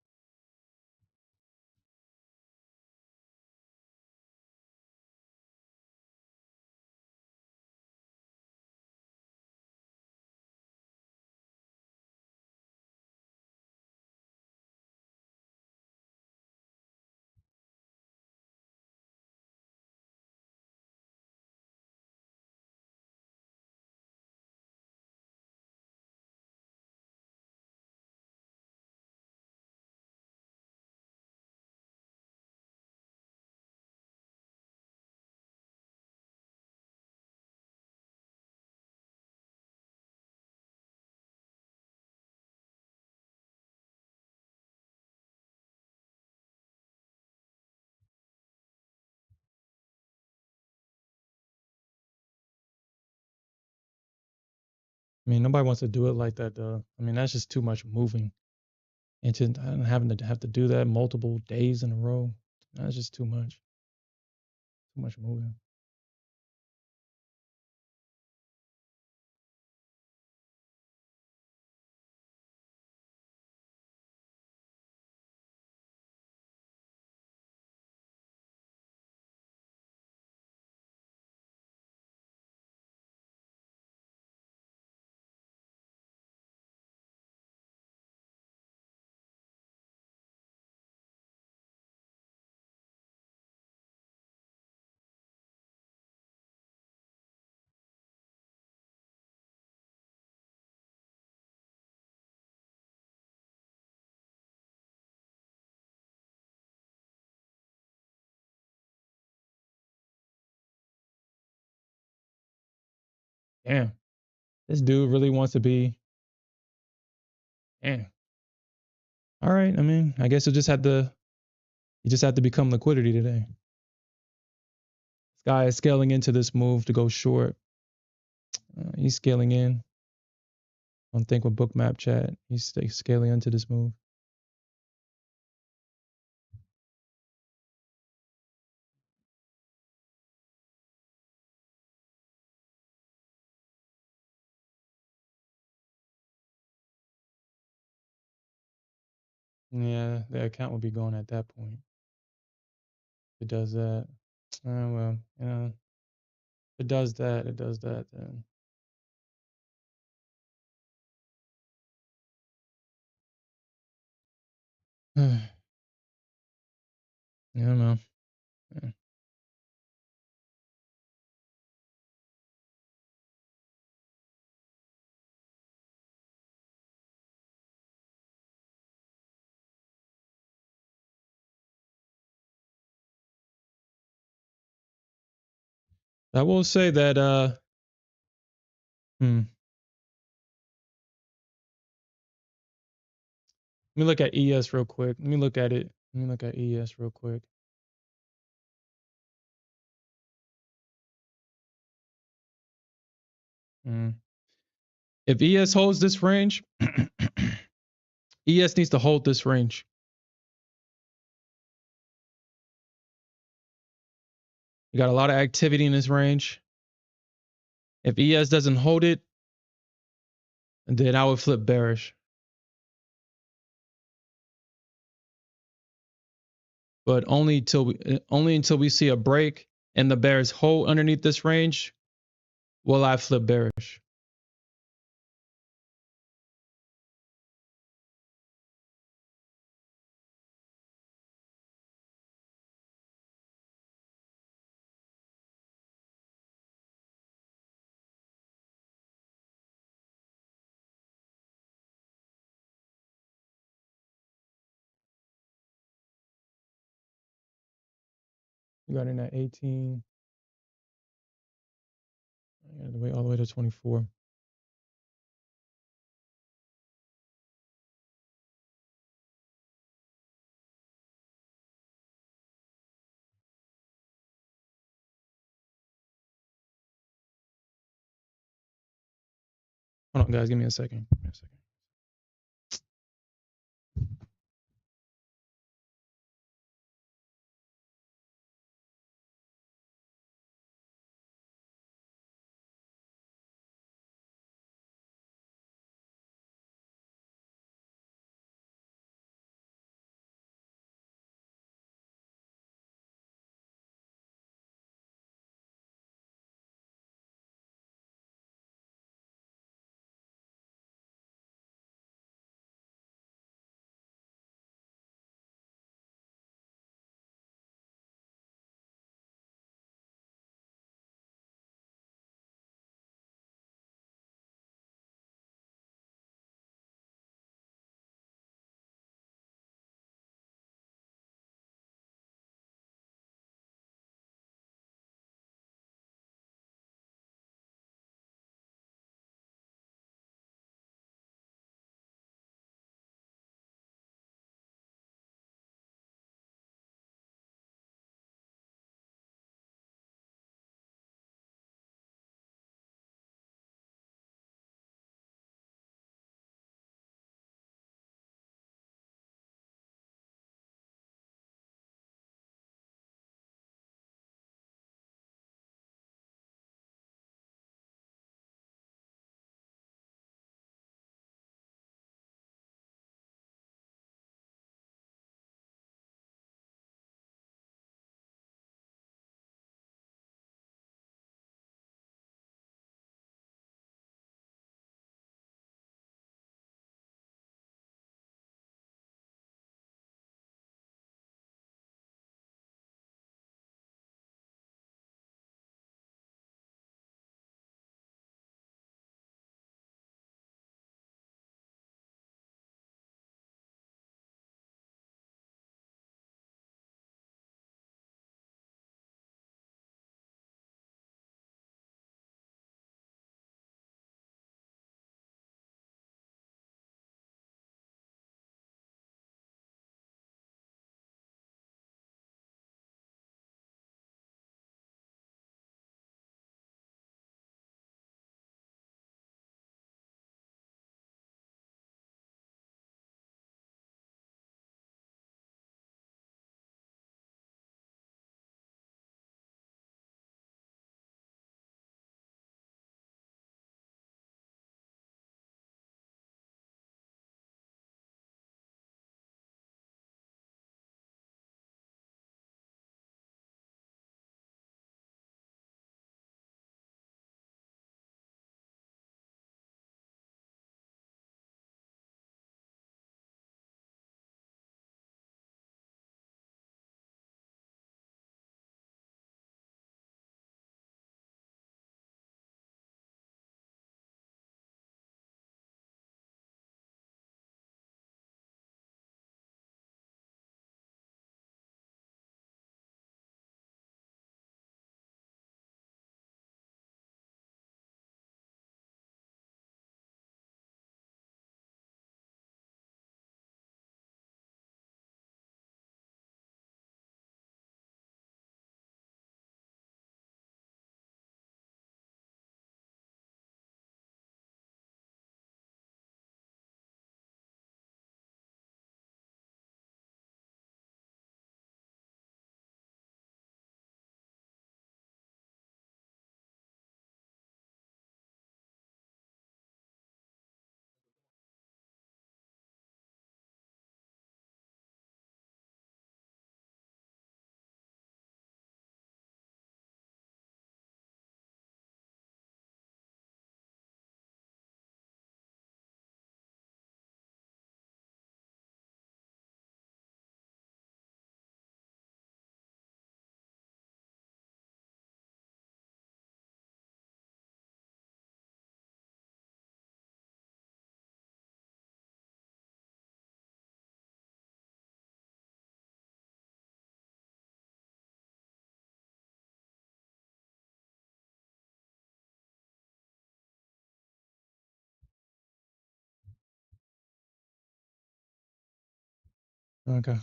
I mean, nobody wants to do it like that, though. I mean, that's just too much moving. And to having to have to do that multiple days in a row, that's just too much. Too much moving. Damn, this dude really wants to be. Damn. All right. I mean, I guess you just had to become liquidity today. This guy is scaling into this move to go short. He's scaling in. Don't think with bookmap chat. He's scaling into this move. Yeah, the account will be gone at that point. If it does that. Well, yeah. If it does that, then. Yeah, man. Yeah. I will say that let me look at ES real quick. Let me look at it. Let me look at ES real quick. If ES holds this range, ES needs to hold this range. You got a lot of activity in this range. If ES doesn't hold it, then I would flip bearish. But only until we see a break and the bears hold underneath this range, will I flip bearish. You got in at 18. I got to wait all the way to 24. Hold on, guys. Give me a second. Give me a second. Okay.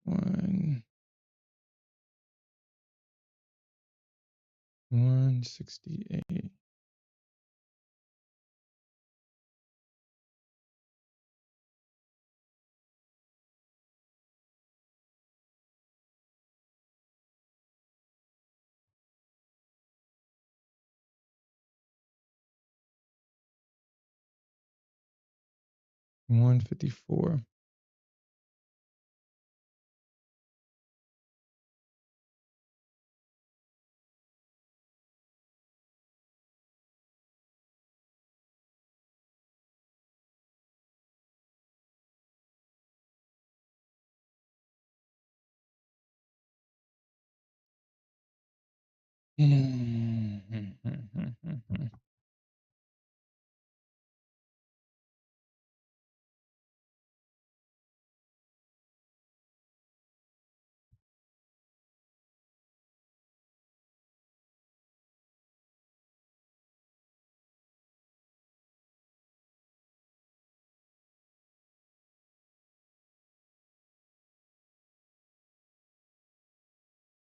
One 168. $154.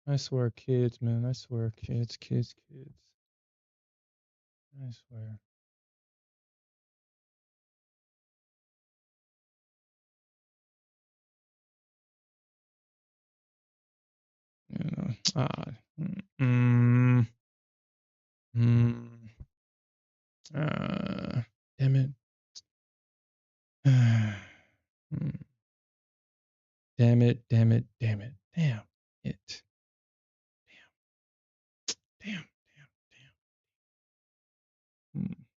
I swear, kids, man. I swear, kids. I swear. You know. Mm, mm, damn it. Mm, damn it. Damn it. Damn. Mm.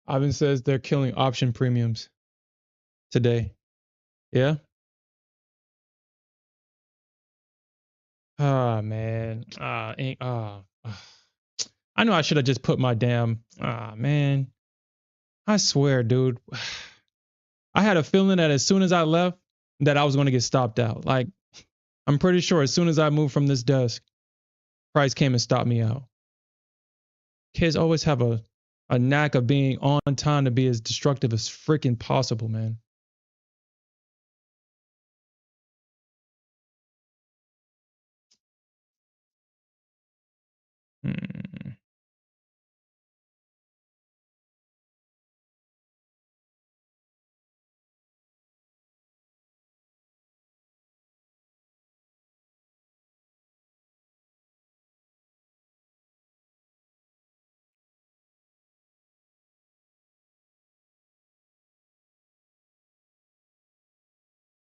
Ivan says they're killing option premiums today. Yeah? Ah, man. I know I should have just put my damn. Ah, man. I swear, dude. I had a feeling that as soon as I left, that I was going to get stopped out. Like, I'm pretty sure as soon as I moved from this desk, Price came and stopped me out. Kids always have a knack of being on time to be as destructive as freaking possible, man. Hmm.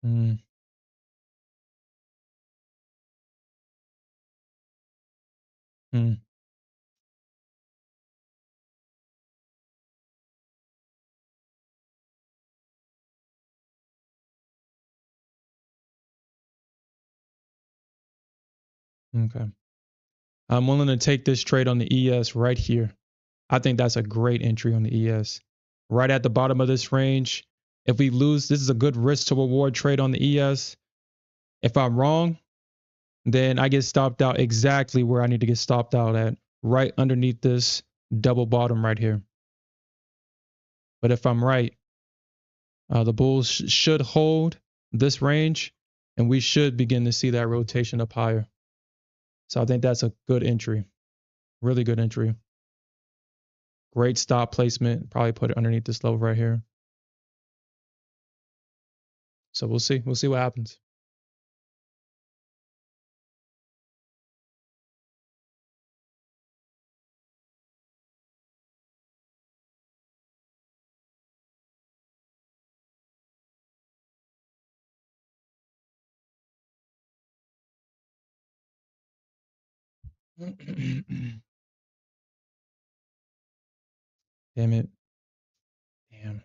Hmm. Hmm. Okay. I'm willing to take this trade on the ES right here. I think that's a great entry on the ES. Right at the bottom of this range. If we lose, this is a good risk to reward trade on the ES. If I'm wrong, then I get stopped out exactly where I need to get stopped out at, right underneath this double bottom right here. But if I'm right, the bulls should hold this range, and we should begin to see that rotation up higher. So I think that's a good entry, really good entry. Great stop placement. Probably put it underneath this level right here. So we'll see. We'll see what happens. Damn it. Damn.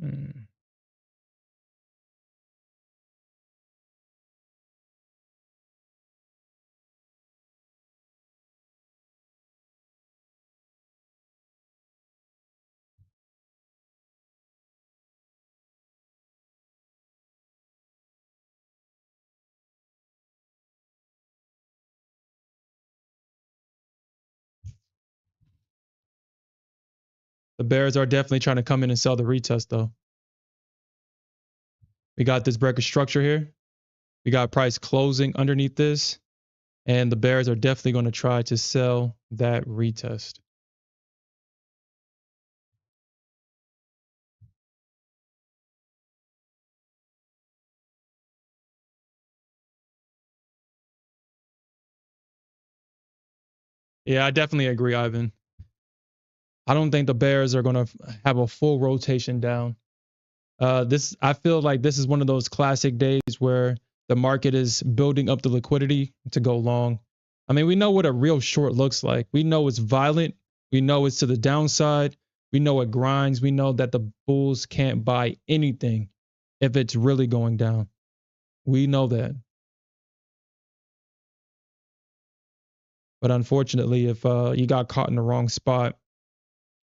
Mm. The bears are definitely trying to come in and sell the retest though. We got this breaker structure here. We got price closing underneath this. And the bears are definitely going to try to sell that retest. Yeah, I definitely agree, Ivan. I don't think the bears are going to have a full rotation down. I feel like this is one of those classic days where the market is building up the liquidity to go long. I mean, we know what a real short looks like. We know it's violent. We know it's to the downside. We know it grinds. We know that the bulls can't buy anything if it's really going down. We know that. But unfortunately, if you got caught in the wrong spot,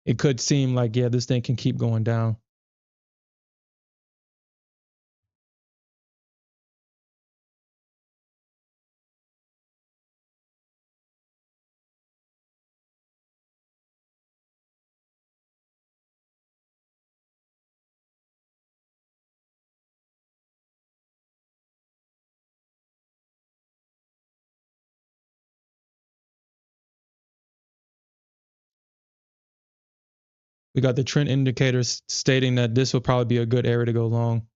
it could seem like, yeah, this thing can keep going down. We got the trend indicators stating that this will probably be a good area to go long.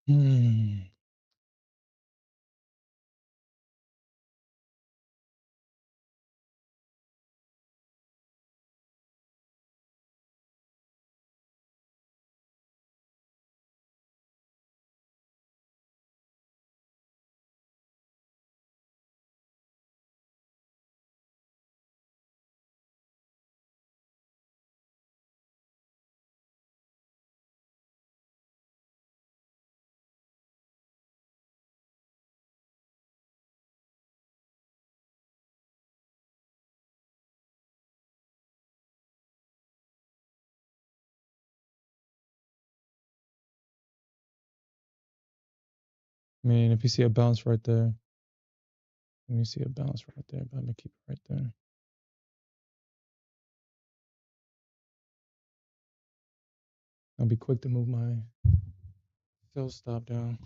Hmm. I mean, if you see a bounce right there, let me see a bounce right there, but I'm gonna keep it right there. I'll be quick to move my sell stop down.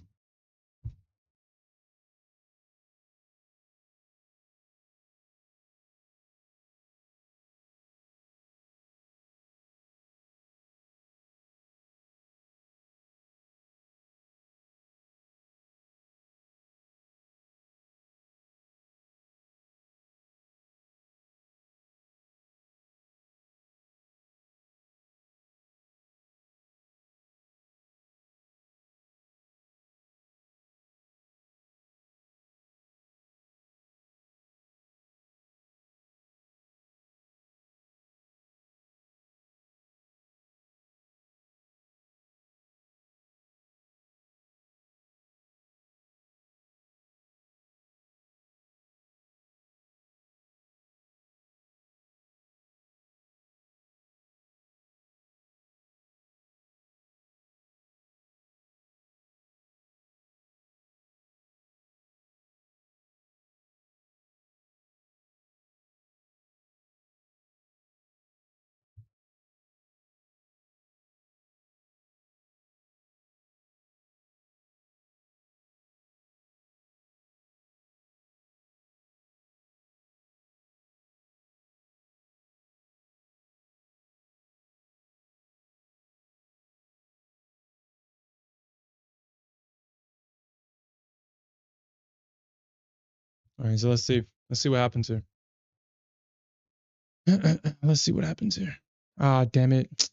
All right, so let's see what happens here. Let's see what happens here. Ah, damn it.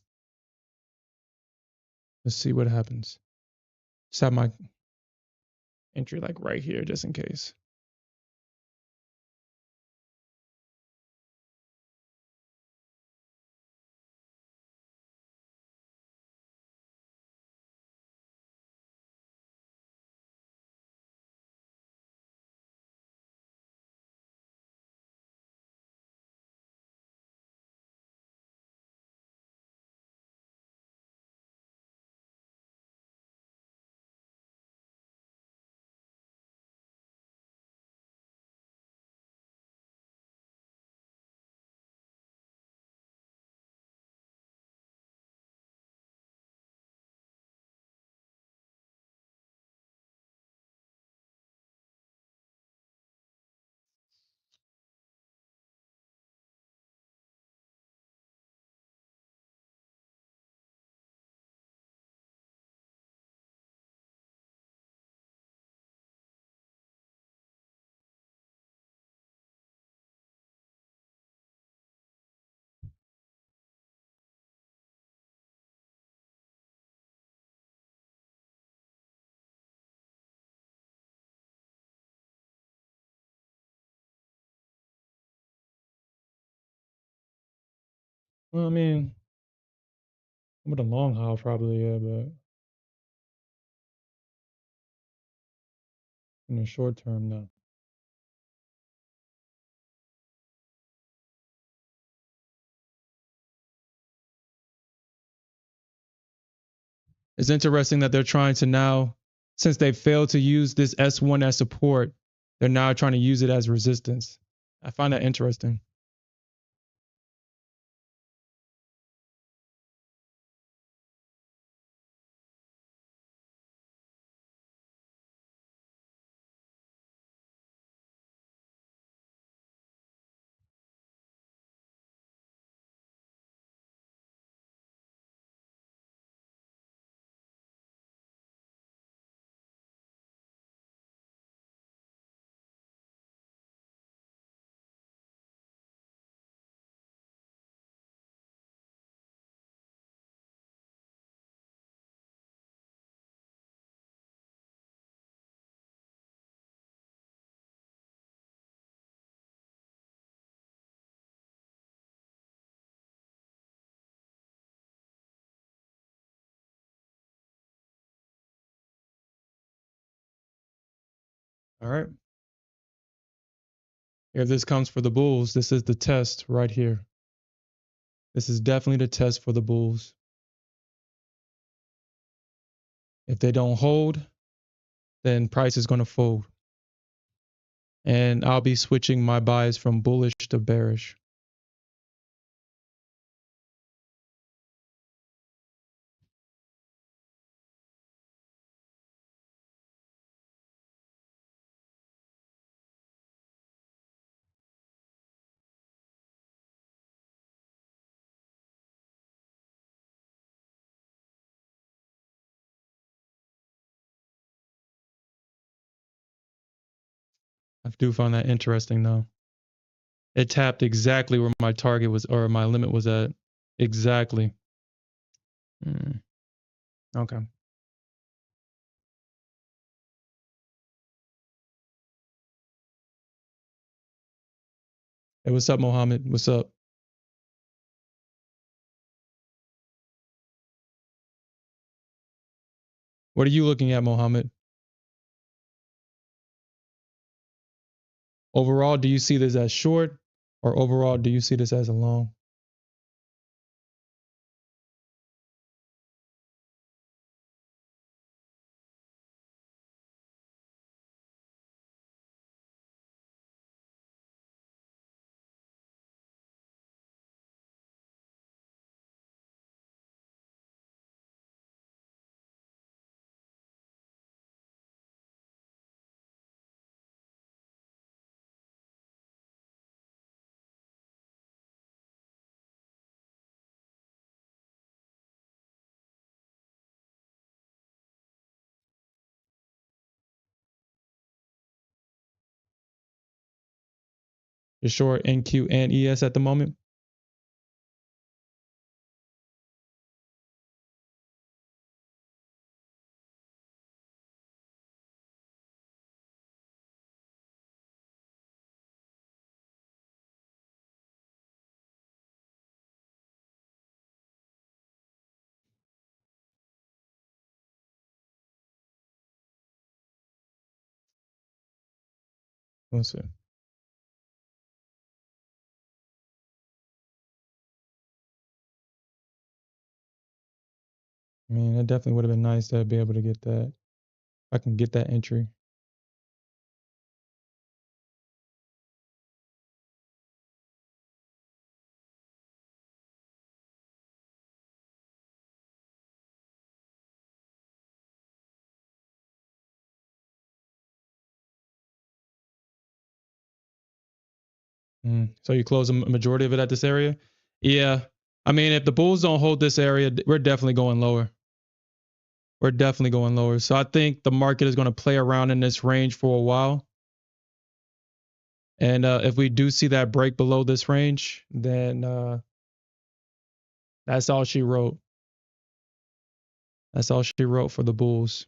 Let's see what happens. Just have my entry like right here, just in case. Well, I mean, with a long haul, probably, yeah, but in the short term, no. It's interesting that they're trying to now, since they failed to use this S1 as support, they're now trying to use it as resistance. I find that interesting. All right. If this comes for the Bulls, this is the test right here. This is definitely the test for the Bulls. If they don't hold, then price is going to fold. And I'll be switching my buys from bullish to bearish. I do find that interesting though. It tapped exactly where my target was or my limit was at. Exactly. Okay. Hey, what's up, Mohammed? What's up? What are you looking at, Mohammed? Overall, do you see this as short or overall, do you see this as a long? You're short NQ and ES at the moment? Let's see. I mean, it definitely would have been nice to be able to get that. I can get that entry. So you close a majority of it at this area? Yeah. I mean, if the bulls don't hold this area, we're definitely going lower. We're definitely going lower. So I think the market is going to play around in this range for a while. And if we do see that break below this range, then that's all she wrote. That's all she wrote for the bulls.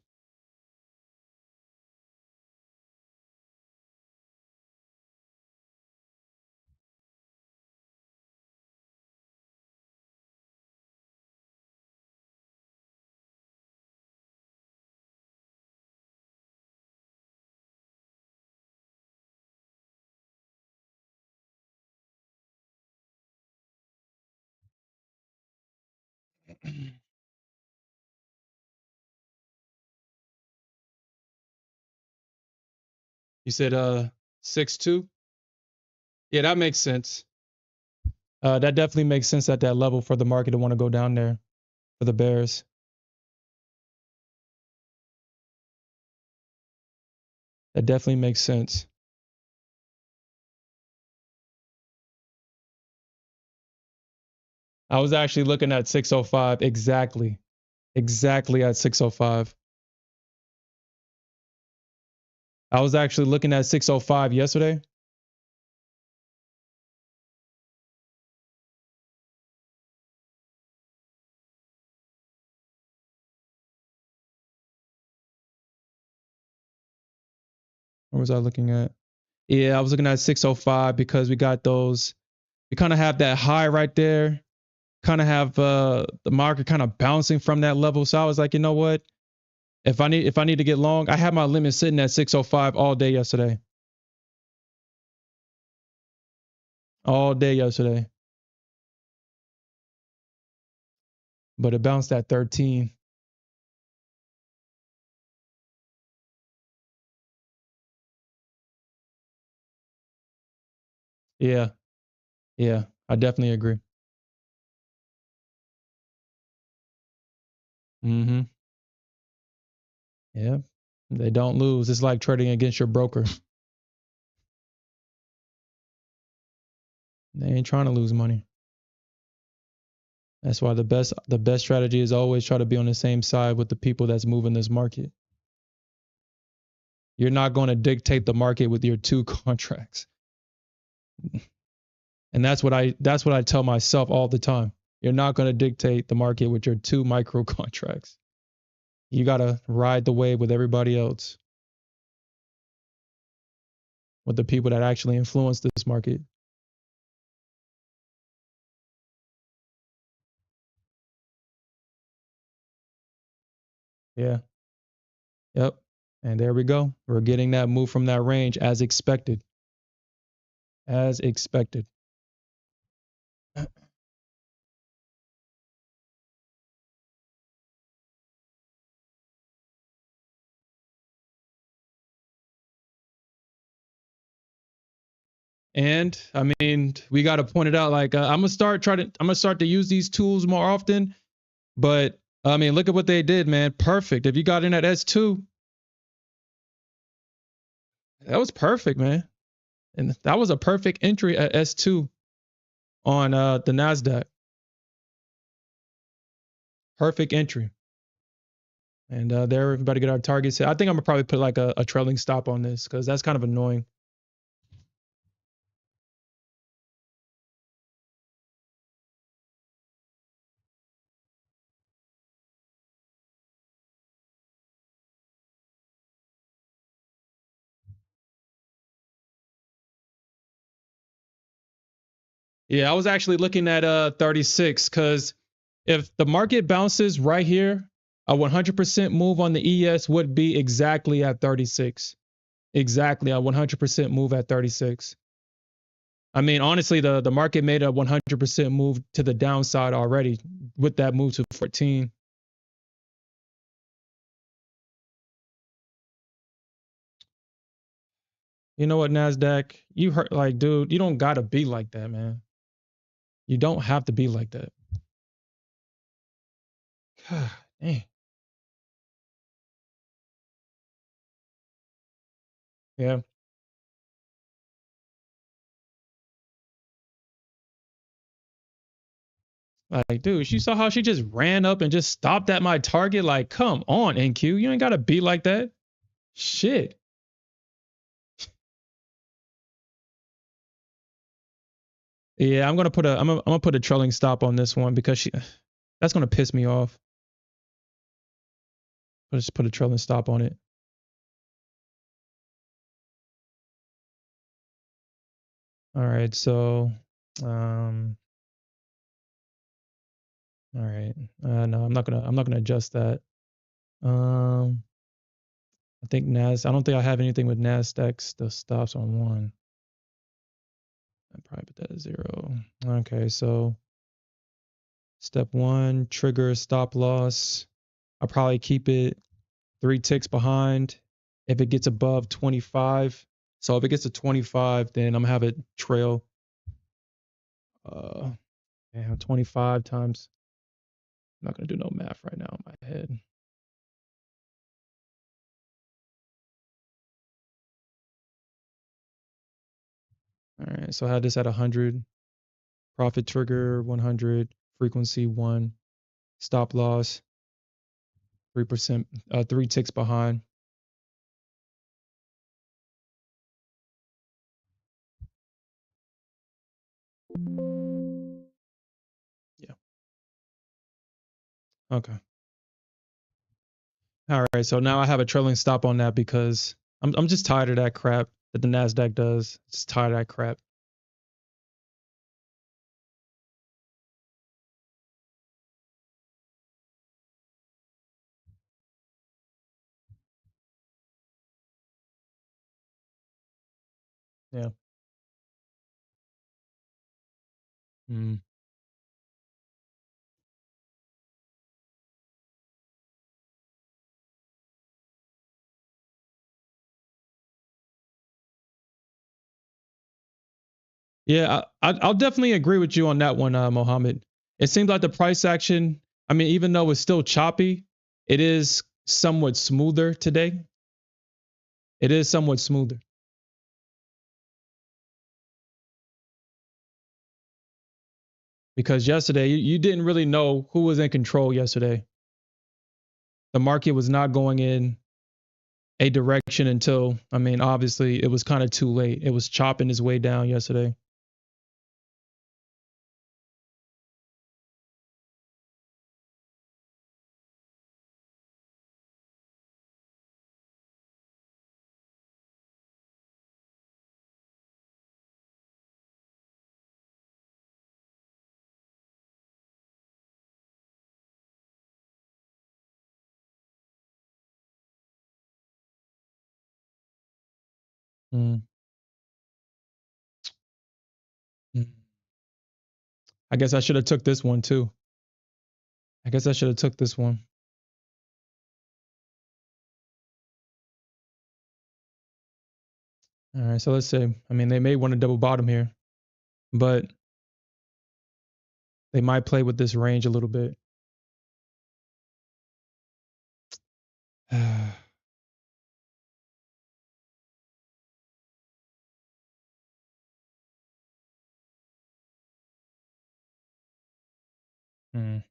You said 6.2? Yeah, that makes sense. That definitely makes sense at that level for the market to want to go down there for the bears. That definitely makes sense. I was actually looking at 605 exactly. Exactly at 605. I was actually looking at 605 yesterday. What was I looking at? Yeah, I was looking at 605 because we got those. We kind of have that high right there. Kind of have the market kind of bouncing from that level. So I was like, you know what? If I need to get long, I had my limit sitting at 605 all day yesterday. All day yesterday. But it bounced at 13. Yeah. Yeah. I definitely agree. Mm-hmm. Yeah. They don't lose. It's like trading against your broker. They ain't trying to lose money. That's why the best strategy is always try to be on the same side with the people that's moving this market. You're not going to dictate the market with your 2 contracts. And that's what I tell myself all the time. You're not going to dictate the market with your 2 micro contracts. You got to ride the wave with everybody else, with the people that actually influence this market. Yeah. Yep. And there we go. We're getting that move from that range as expected. As expected. And I mean, we got to point it out. Like I'm gonna start to use these tools more often. But I mean, look at what they did, man. Perfect. If you got in at S2, that was perfect, man. And that was a perfect entry at S2 on the Nasdaq. Perfect entry. And there, everybody get our targets hit. I think I'm gonna probably put like a trailing stop on this because that's kind of annoying. Yeah, I was actually looking at 36 because if the market bounces right here, a 100% move on the ES would be exactly at 36. Exactly, a 100% move at 36. I mean, honestly, the market made a 100% move to the downside already with that move to 14. You know what, Nasdaq? You hurt, like, dude, you don't gotta be like that, man. You don't have to be like that. God, dang. Yeah. Like, dude, you saw how she just ran up and just stopped at my target? Like, come on, NQ. You ain't gotta be like that. Shit. Yeah, I'm gonna put a trailing stop on this one because that's gonna piss me off. I'll just put a trailing stop on it. All right, so all right. No, I'm not gonna adjust that. I think I don't think I have anything with Nasdaq. The stops on one. I'd probably put that at 0. Okay, so step 1, trigger stop loss. I'll probably keep it 3 ticks behind if it gets above 25. So if it gets to 25, then I'm gonna have it trail 25 times. I'm not gonna do no math right now in my head. All right, so I had this at 100. Profit trigger 100, frequency 1, stop loss 3%, 3 ticks behind. Yeah. Okay. All right. So now I have a trailing stop on that because I'm just tired of that crap that the Nasdaq does. Just tired of that crap. Yeah. Mm. Yeah, I'll definitely agree with you on that one, Mohammed. It seems like the price action, I mean, even though it's still choppy, it is somewhat smoother today. It is somewhat smoother. Because yesterday, you didn't really know who was in control yesterday. The market was not going in a direction until, I mean, obviously it was kind of too late. It was chopping its way down yesterday. Mm. Mm. I guess I should have took this one too. I guess I should have took this one. All right, so let's say, I mean, they may want to double bottom here, but they might play with this range a little bit. Mm.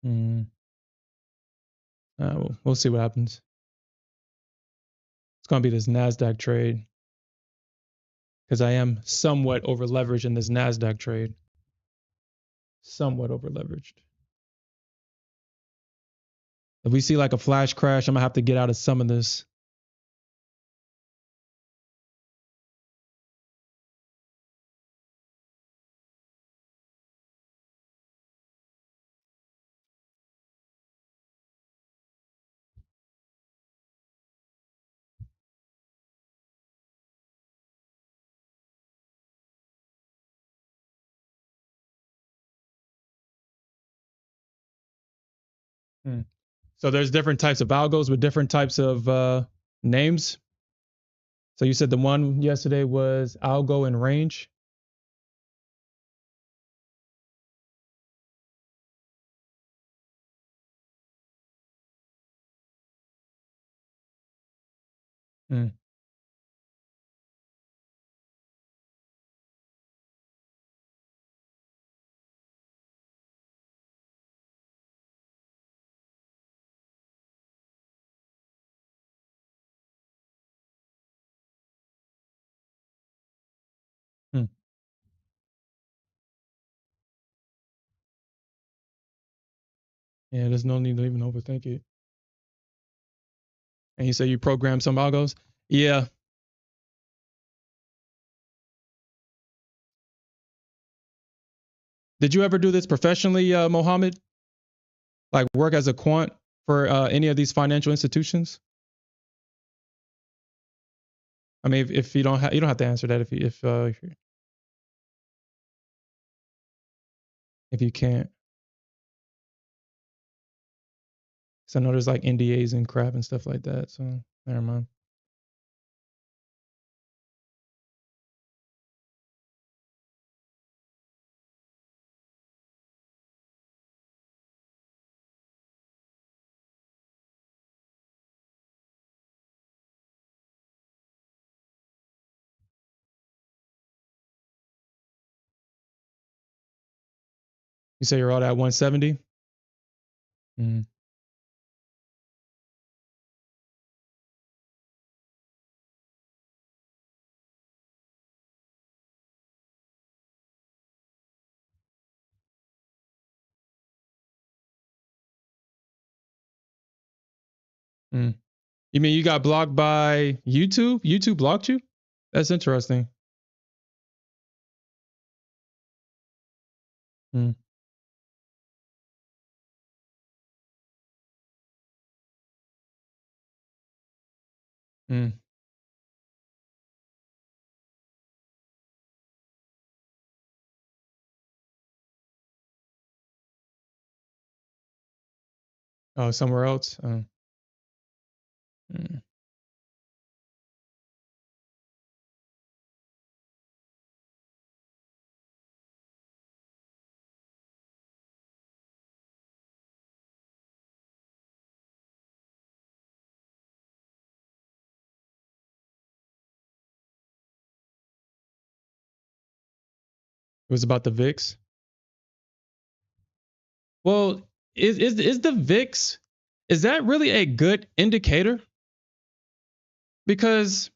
Mm. We'll see what happens. It's going to be this Nasdaq trade because I am somewhat over leveraged in this Nasdaq trade. Somewhat over leveraged. If we see like a flash crash, I'm gonna have to get out of some of this. Hmm. So there's different types of algos with different types of names. So you said the one yesterday was algo and range. Hmm. Hmm. Yeah, there's no need to even overthink it. And you say you program some algos. Yeah. Did you ever do this professionally, Mohammed? Like work as a quant for any of these financial institutions? I mean, if you don't have, you don't have to answer that if you can't. So I know there's like NDAs and crap and stuff like that. So never mind. You say you're all at 170? Mm. Mm. You mean you got blocked by YouTube? YouTube blocked you? That's interesting. Mm. Mm. Oh, somewhere else? Mm. It was about the VIX. Well, is the VIX, is that really a good indicator? Because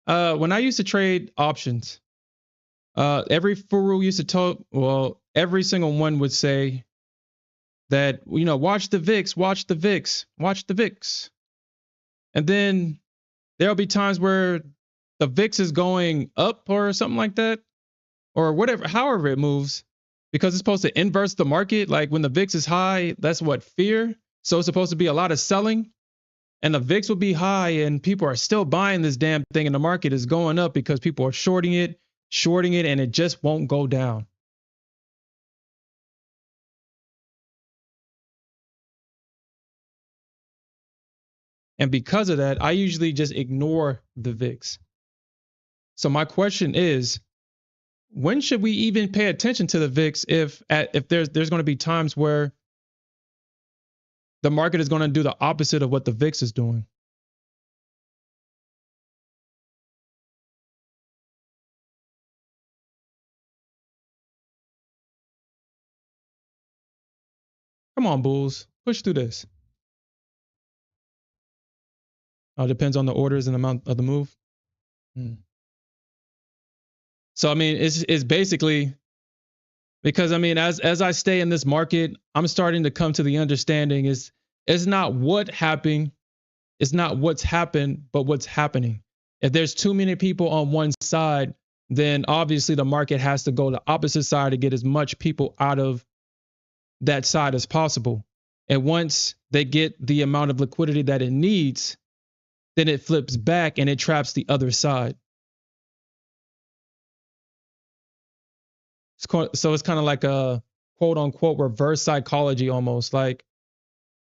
when I used to trade options, every guru used to talk. Well, every single one would say that, watch the VIX, watch the VIX, watch the VIX, and then there'll be times where the VIX is going up or something like that, or whatever, however it moves, because it's supposed to inverse the market. Like when the VIX is high, that's what, fear. So it's supposed to be a lot of selling, and the VIX will be high, and people are still buying this damn thing, and the market is going up because people are shorting it, and it just won't go down. And because of that, I usually just ignore the VIX. So my question is, when should we even pay attention to the VIX if there's going to be times where the market is going to do the opposite of what the VIX is doing? Come on, bulls, push through this. Depends on the orders and amount of the move. So I mean, it's basically, because I mean, as I stay in this market, I'm starting to come to the understanding is it's not what happened, it's not what's happened, but what's happening. If there's too many people on one side, then obviously the market has to go the opposite side to get as much people out of that side as possible. And once they get the amount of liquidity that it needs, then it flips back and it traps the other side. So it's kind of like a quote unquote reverse psychology almost. Like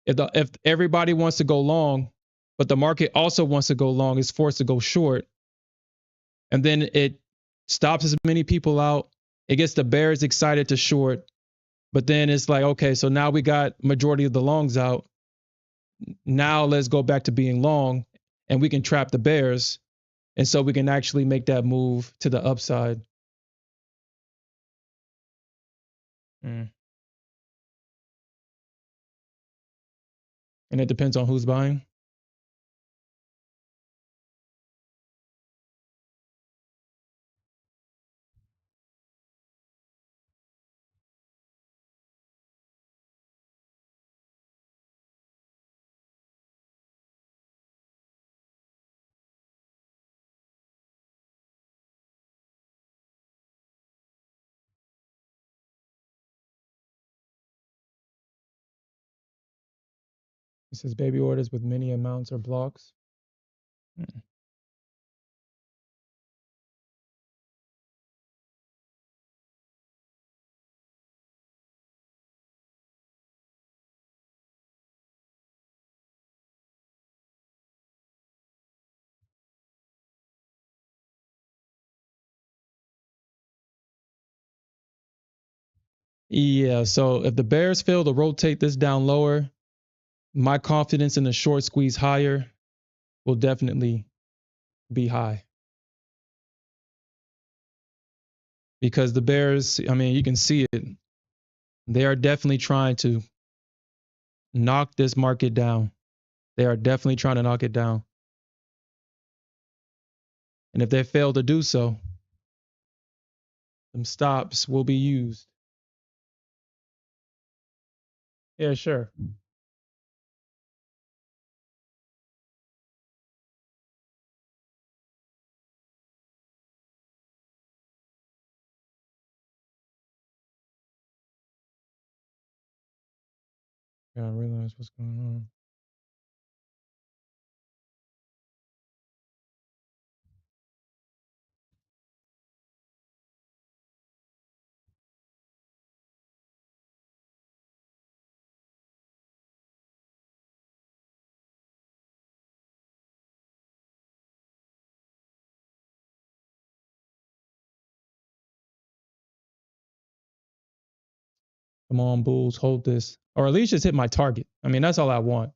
if everybody wants to go long, but the market also wants to go long, it's forced to go short. And then it stops as many people out. It gets the bears excited to short. But then it's like, okay, so now we got majority of the longs out. Now let's go back to being long, and we can trap the bears. And so we can actually make that move to the upside. And it depends on who's buying. It says baby orders with many amounts or blocks. Yeah, so if the bears fail to rotate this down lower, my confidence in the short squeeze higher will definitely be high. Because the bears, I mean, you can see it. They are definitely trying to knock this market down. They are definitely trying to knock it down. And if they fail to do so, some stops will be used. Yeah, sure. Yeah, I realize what's going on. Come on, bulls, hold this. Or at least just hit my target. I mean, that's all I want.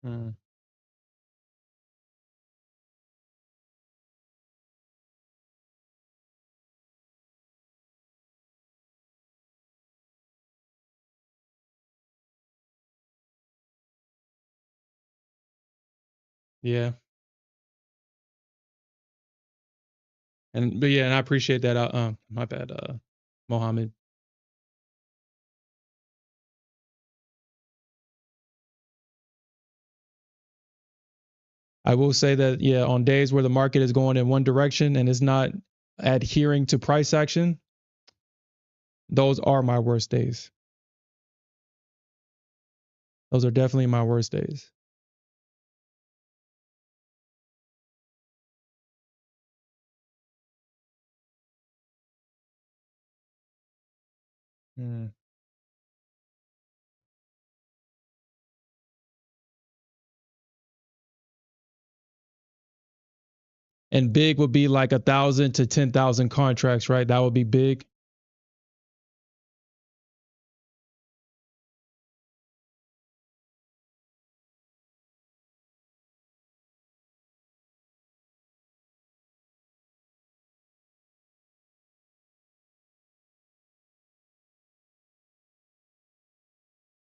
Mm. Yeah. But yeah, and I appreciate that. My bad, Mohammed. I will say that, yeah, on days where the market is going in one direction and is not adhering to price action, those are my worst days. Those are definitely my worst days. Mm. And big would be like 1,000 to 10,000 contracts, right? That would be big.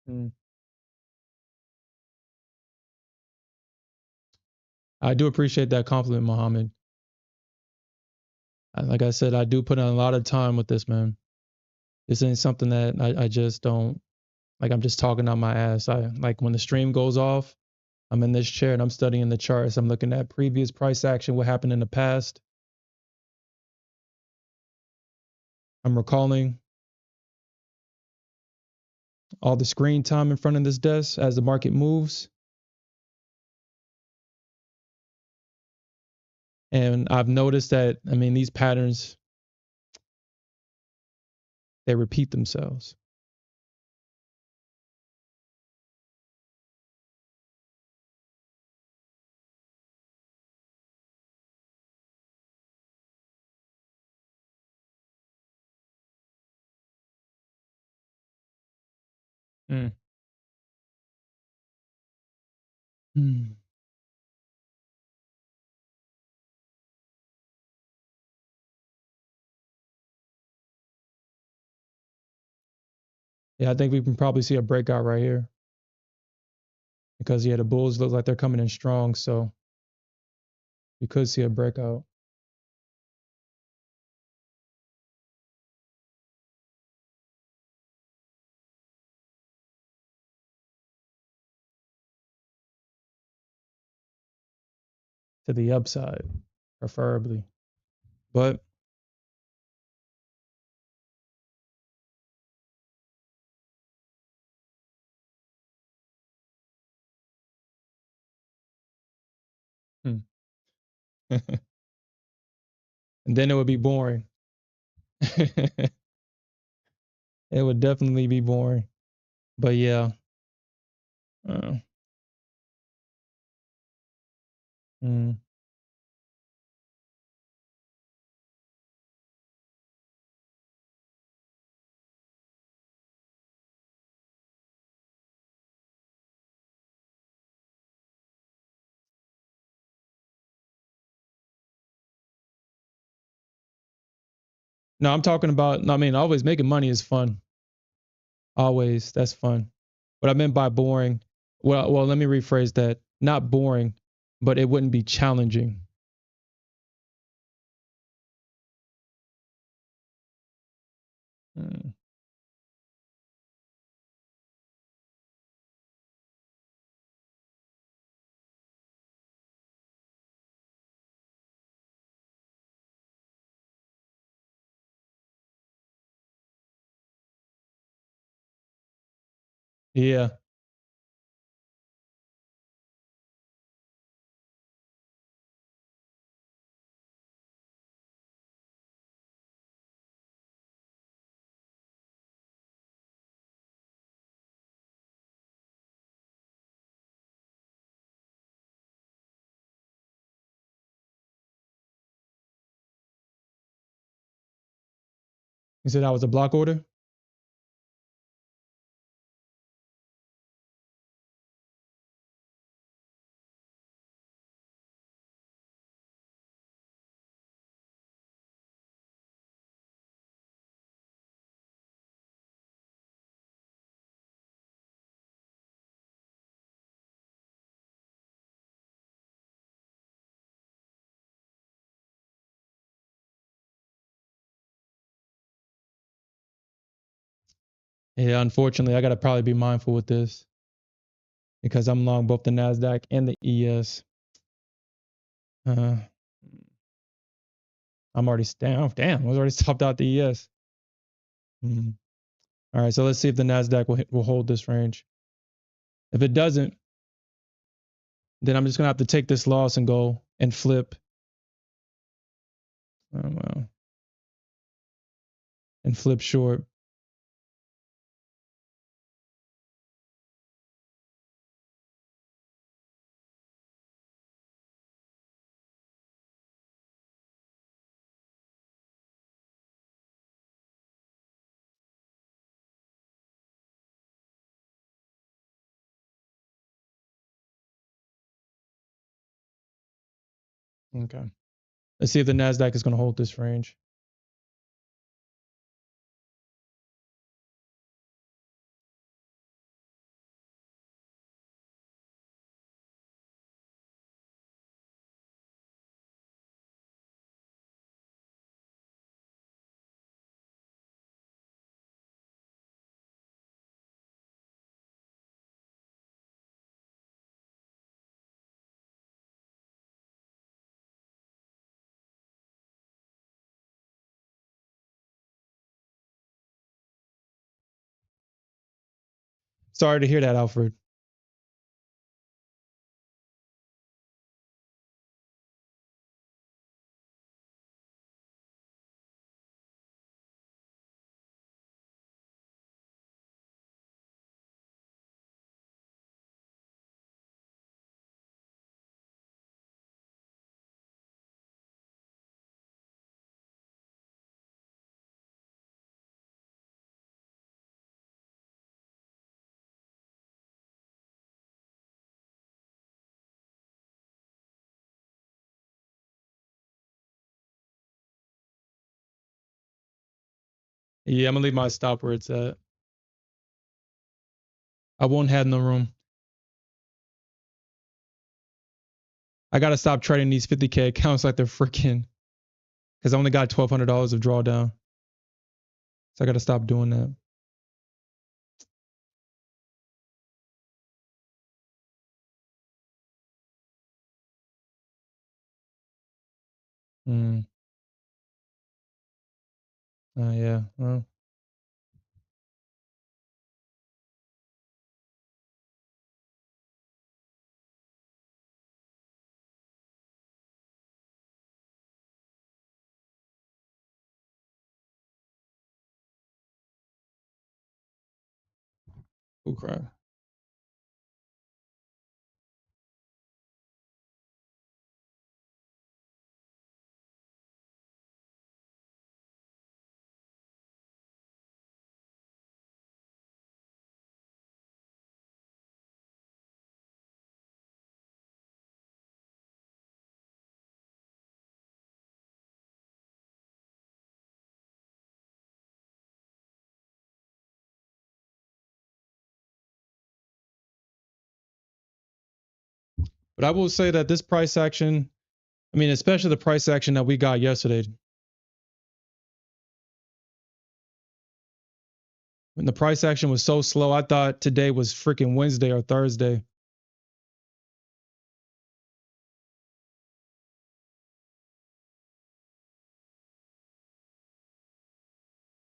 Mm. I do appreciate that compliment, Mohammed. Like I said, I do put in a lot of time with this, man. This ain't something that I just don't, like, I'm just talking on my ass. I like when the stream goes off, I'm in this chair and I'm studying the charts. I'm looking at previous price action, what happened in the past. I'm recalling all the screen time in front of this desk as the market moves. And I've noticed that, I mean, these patterns, they repeat themselves. Mm. Mm. Yeah, I think we can probably see a breakout right here because, yeah, the bulls look like they're coming in strong. So you could see a breakout. To the upside, preferably. But hmm. And then it would be boring. It would definitely be boring. But yeah. Uh, mm. No, I'm talking about, I mean, always making money is fun. Always. That's fun. What I meant by boring, well, let me rephrase that. Not boring, but it wouldn't be challenging. Mm. Yeah. You said that was a block order? Yeah, unfortunately, I gotta probably be mindful with this because I'm long both the Nasdaq and the ES. Uh, I'm already down. Damn, I was already stopped out the ES. Mhm. All right, so let's see if the Nasdaq will hold this range. If it doesn't, then I'm just gonna have to take this loss and go and flip. Oh, well, and flip short. Okay. Let's see if the Nasdaq is gonna hold this range. Sorry to hear that, Alfred. Yeah, I'm gonna leave my stop where it's at. I won't have no room. I gotta stop trading these 50K accounts like they're freaking, because I only got $1,200 of drawdown. So I gotta stop doing that. Mm. Yeah. Well, oh crap. But I will say that this price action, I mean, especially the price action that we got yesterday, when the price action was so slow, I thought today was freaking Wednesday or Thursday.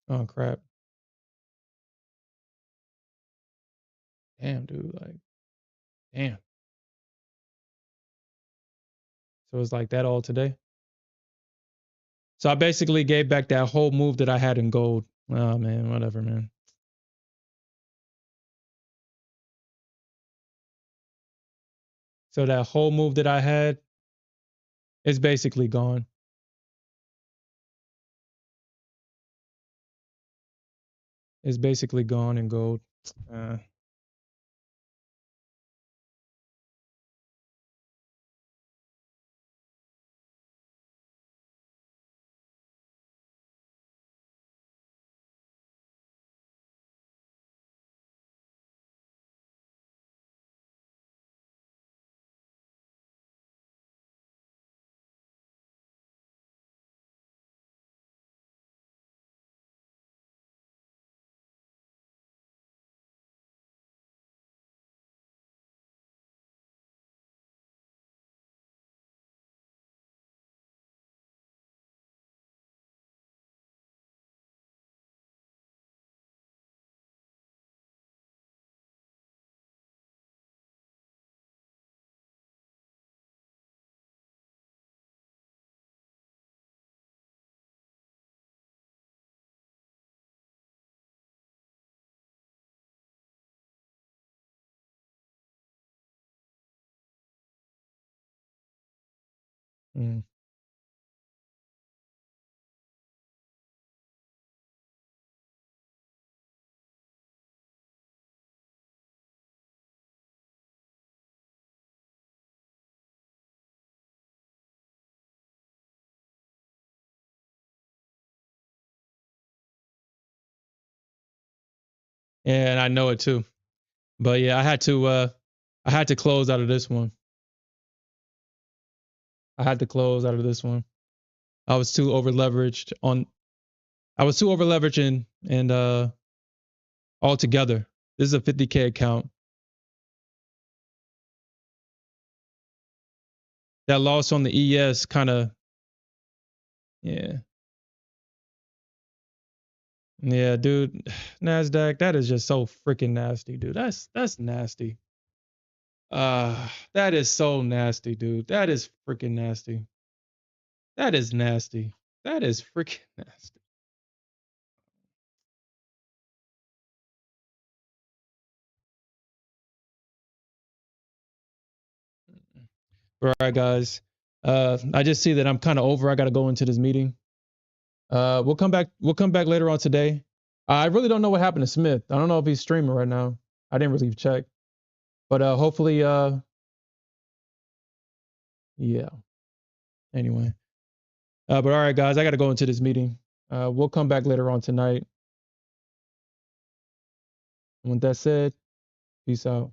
Oh crap. Damn, dude. Like, damn. So it's like that all today. So I basically gave back that whole move that I had in gold. Oh man, whatever, man. So that whole move that I had is basically gone. It's basically gone in gold. Uh, Mm. And I know it too. But yeah, I had to close out of this one. I had to close out of this one. I was too over leveraged and altogether. This is a 50K account. That loss on the ES kind of, yeah. Yeah, dude. Nasdaq, that is just so freaking nasty, dude. That's nasty. That is so nasty, dude. That is freaking nasty. That is nasty. That is freaking nasty. All right, guys. I just see that I'm kind of over. I got to go into this meeting. We'll come back. We'll come back later on today. I really don't know what happened to Smith. I don't know if he's streaming right now. I didn't really check, but hopefully, yeah. Anyway, but all right, guys, I got to go into this meeting. We'll come back later on tonight. And with that said, peace out.